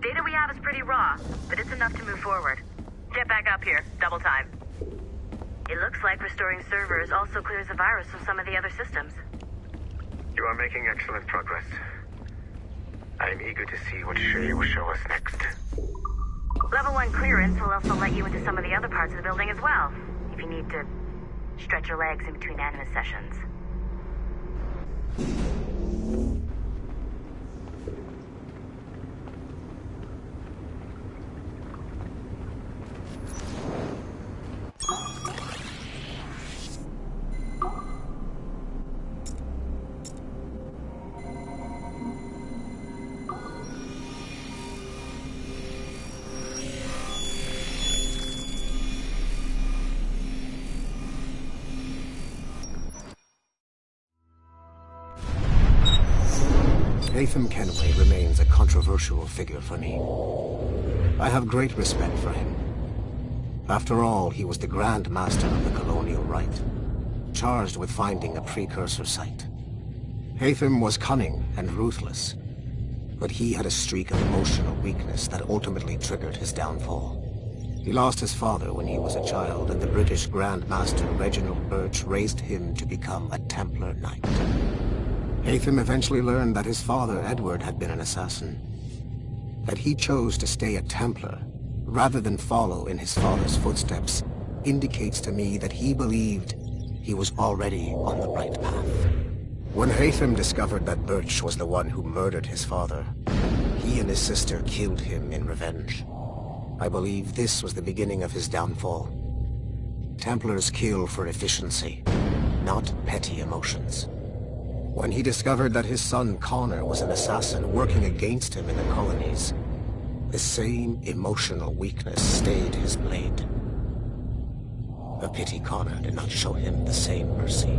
Data we have is pretty raw, but it's enough to move forward. Get back up here. Double time. It looks like restoring servers also clears the virus from some of the other systems. You are making excellent progress. I am eager to see what Shay will show us next. Level 1 clearance will also let you into some of the other parts of the building as well, if you need to stretch your legs in between Animus sessions. Latham Kenway remains a controversial figure for me. I have great respect for him. After all, he was the Grand Master of the Colonial Rite, charged with finding a precursor site. Latham was cunning and ruthless, but he had a streak of emotional weakness that ultimately triggered his downfall. He lost his father when he was a child, and the British Grand Master Reginald Birch raised him to become a Templar Knight. Latham eventually learned that his father, Edward, had been an assassin. That he chose to stay a Templar, rather than follow in his father's footsteps, indicates to me that he believed he was already on the right path. When Latham discovered that Birch was the one who murdered his father, he and his sister killed him in revenge. I believe this was the beginning of his downfall. Templars kill for efficiency, not petty emotions. When he discovered that his son Connor was an assassin working against him in the colonies, The same emotional weakness stayed his blade. A pity Connor did not show him the same mercy.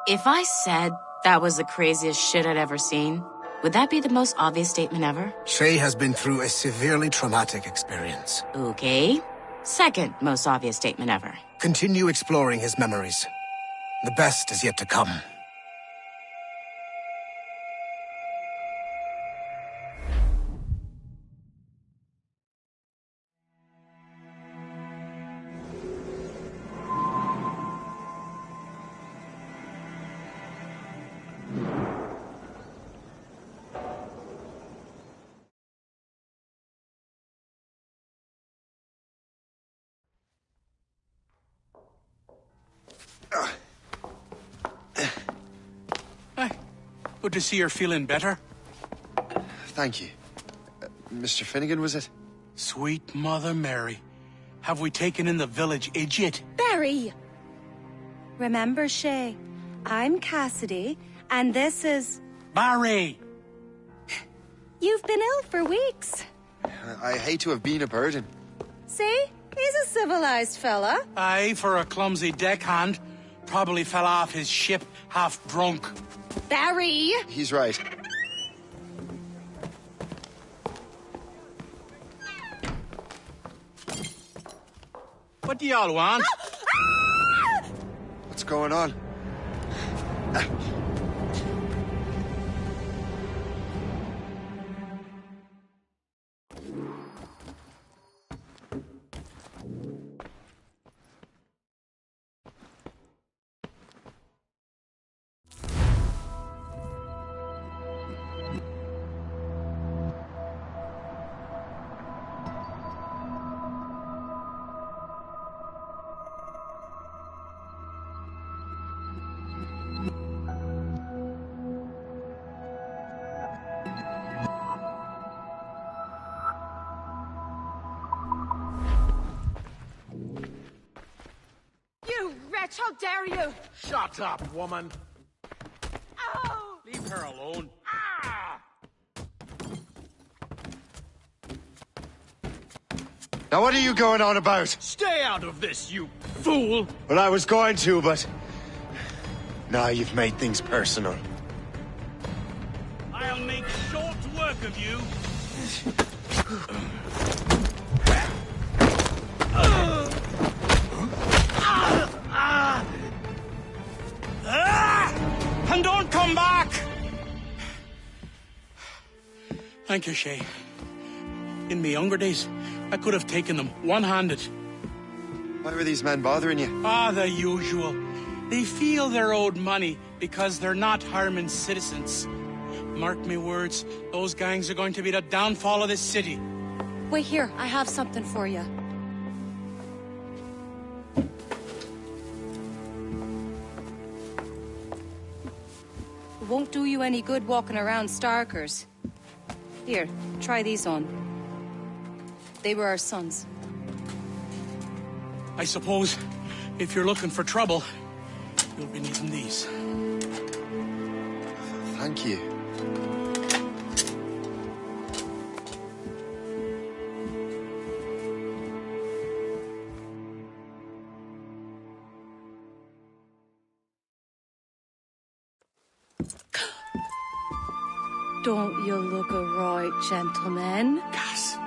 If I said that was the craziest shit I'd ever seen, would that be the most obvious statement ever? Shay has been through a severely traumatic experience. Okay. Second most obvious statement ever. Continue exploring his memories. The best is yet to come. Good to see you're feeling better. Thank you. Mr. Finnegan, was it? Sweet Mother Mary. Have we taken in the village idiot? Barry! Remember, Shay, I'm Cassidy, and this is... Barry! You've been ill for weeks. I hate to have been a burden. See? He's a civilized fella. Aye, for a clumsy deckhand. Probably fell off his ship half drunk. Barry! He's right. What do y'all want? What's going on? How dare you! Shut up, woman! Ow! Leave her alone. Ah! Now what are you going on about? Stay out of this, you fool! Well, I was going to, but... Now you've made things personal. I'll make short work of you. And don't come back! Thank you, Shay. In my younger days, I could have taken them one-handed. Why were these men bothering you? Ah, the usual. They feel they're owed money because they're not harming citizens. Mark me words, those gangs are going to be the downfall of this city. Wait here, I have something for you. It won't do you any good walking around Starkers. Here, try these on. They were our sons. I suppose, if you're looking for trouble, you'll be needing these. Thank you. Don't you look a right, gentlemen? Gas.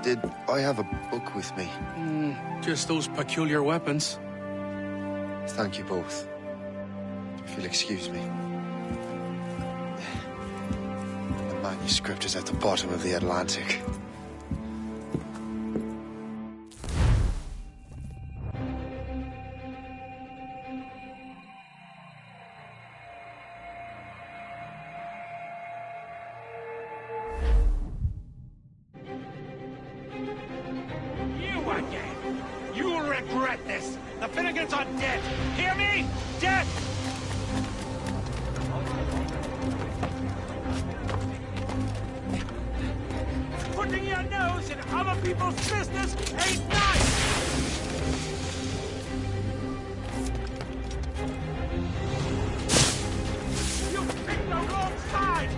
Did I have a book with me? Just those peculiar weapons. Thank you both. If you'll excuse me. The manuscript is at the bottom of the Atlantic. You again! You'll regret this! The Finnegans are dead! Hear me? Dead! Putting your nose in other people's business ain't nice! You picked the wrong side!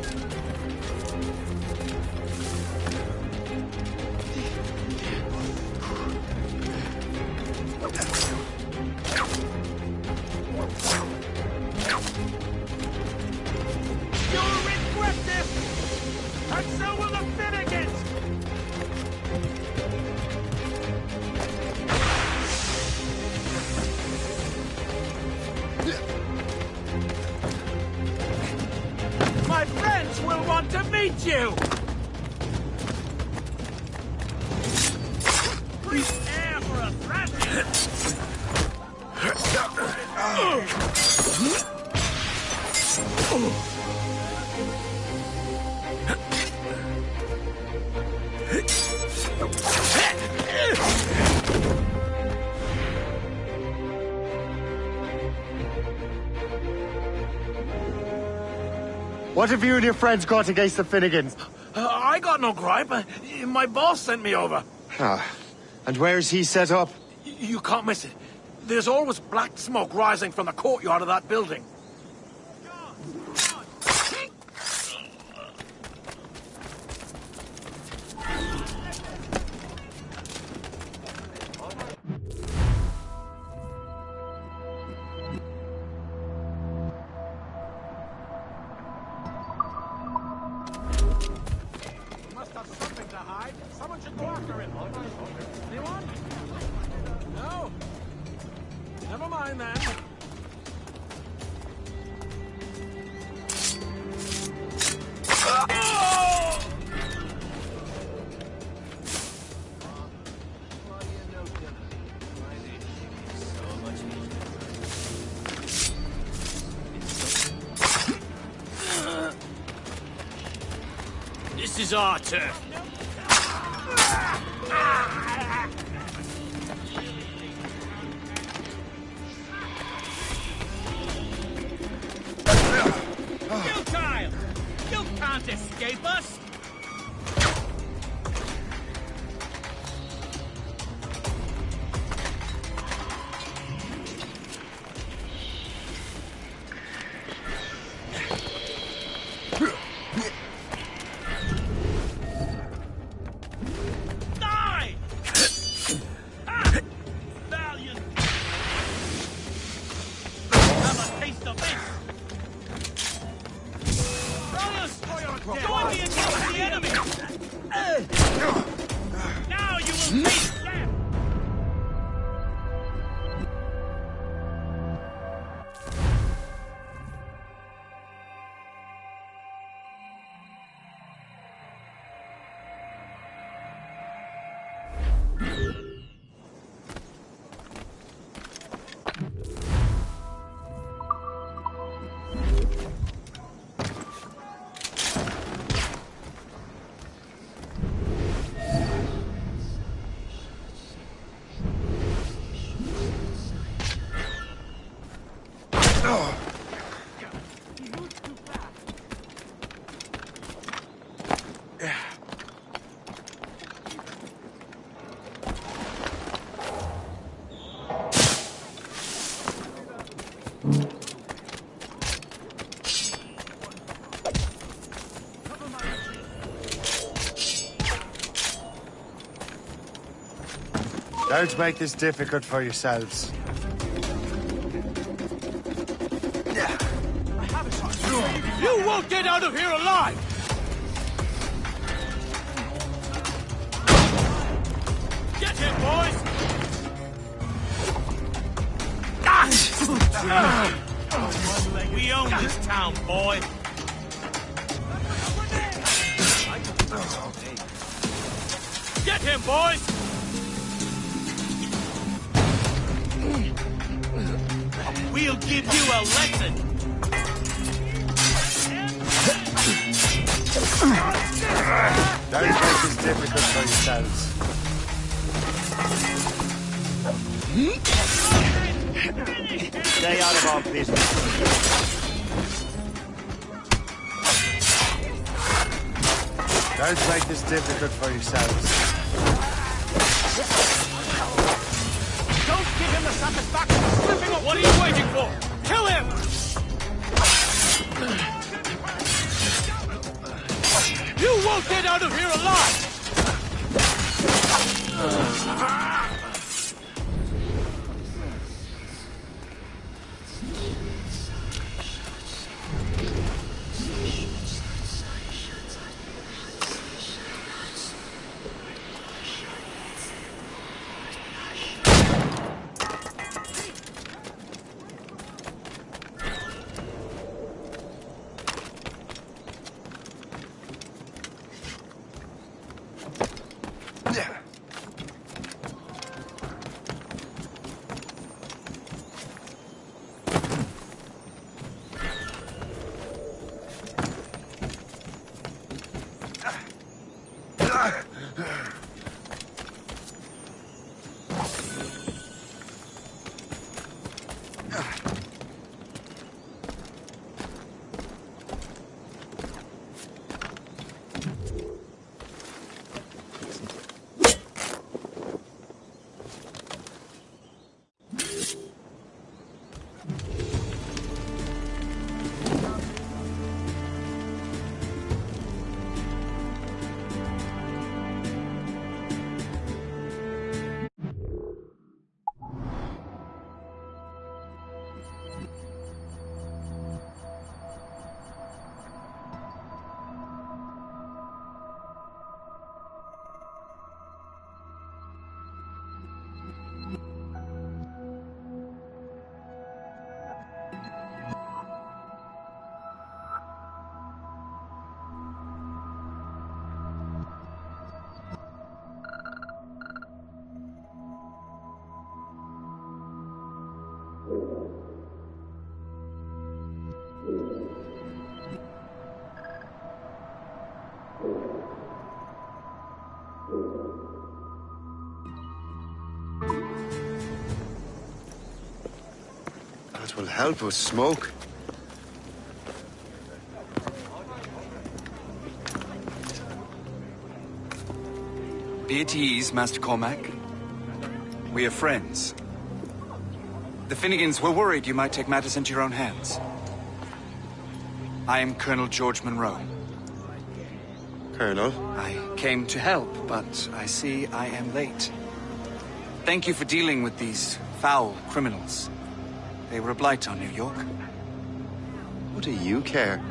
You'll regret this! And so will the Finnegans! My friends will want to meet you! Breathe air for a thrashing! What have you and your friends got against the Finnegans? I got no gripe. My boss sent me over. Ah, and where's he set up? You can't miss it. There's always black smoke rising from the courtyard of that building. Must have something to hide. Someone should go after him. Anyone? No? Never mind then. This is our turf. You child! You can't escape us! Die! Ah! Valiant! Have a taste of this! Brothers! Join me against the enemy! Now you will taste death! Don't make this difficult for yourselves. won't get out of here alive! Get him, boys! We own this town, boy! Get him, boys! We'll give you a lesson! Don't make this difficult for yourselves. Stay out of our business. Don't make this difficult for yourselves. Don't give him the satisfaction of slipping up! What are you waiting for? Kill him! You won't get out of here alive! That will help us smoke. Be at ease, Master Cormac. We are friends. The Finnegans were worried you might take matters into your own hands. I am Colonel George Monroe. Colonel? I came to help, but I see I am late. Thank you for dealing with these foul criminals. They were a blight on New York. What do you care?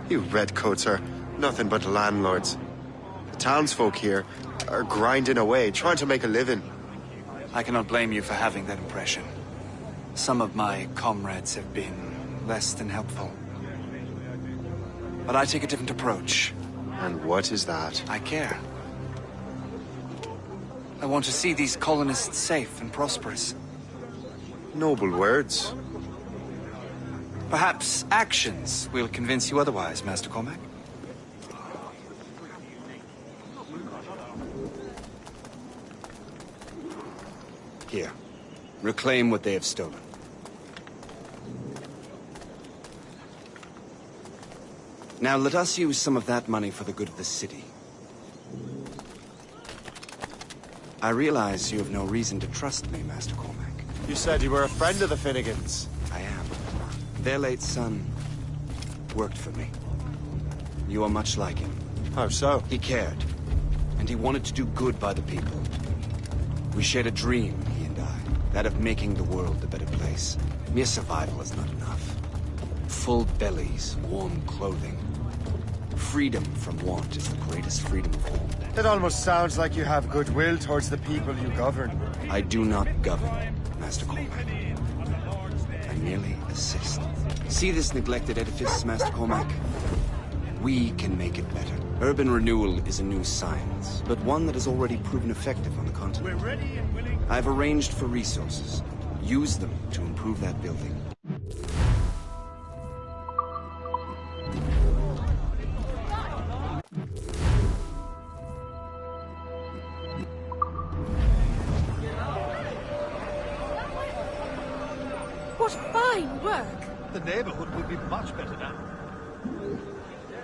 You redcoats are nothing but landlords. The townsfolk here are grinding away, trying to make a living. I cannot blame you for having that impression. Some of my comrades have been less than helpful. But I take a different approach. And what is that? I care. I want to see these colonists safe and prosperous. Noble words. Perhaps actions will convince you otherwise, Master Cormac. Here. Reclaim what they have stolen. Now let us use some of that money for the good of the city. I realize you have no reason to trust me, Master Cormac. You said you were a friend of the Finnegans. I am. Their late son worked for me. You are much like him. How so? He cared, and he wanted to do good by the people. We shared a dream, he and I, that of making the world a better place. Mere survival is not enough. Full bellies, warm clothing. Freedom from want is the greatest freedom of all. It almost sounds like you have goodwill towards the people you govern. I do not govern, Master Cormac. I merely assist. See this neglected edifice, Master Cormac? We can make it better. Urban renewal is a new science, but one that has already proven effective on the continent. We're ready and willing. I've arranged for resources. Use them to improve that building. What fine work! The neighborhood will be much better now.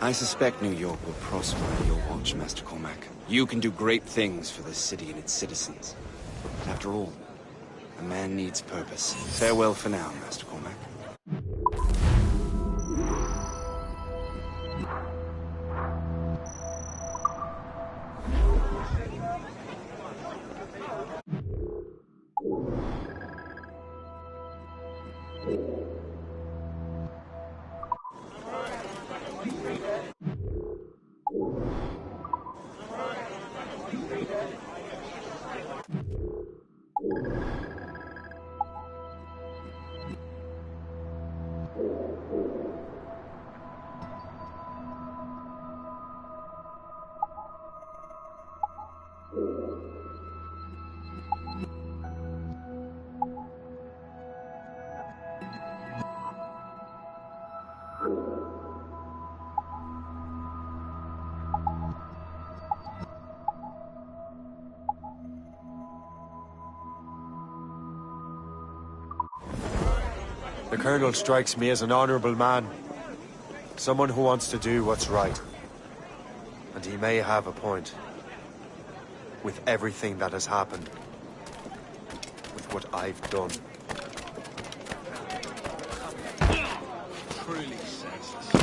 I suspect New York will prosper under your watch, Master Cormac. You can do great things for this city and its citizens. After all, a man needs purpose. Farewell for now, Master Cormac. The Colonel strikes me as an honorable man. Someone who wants to do what's right. And he may have a point. With everything that has happened. With what I've done. Truly senseless.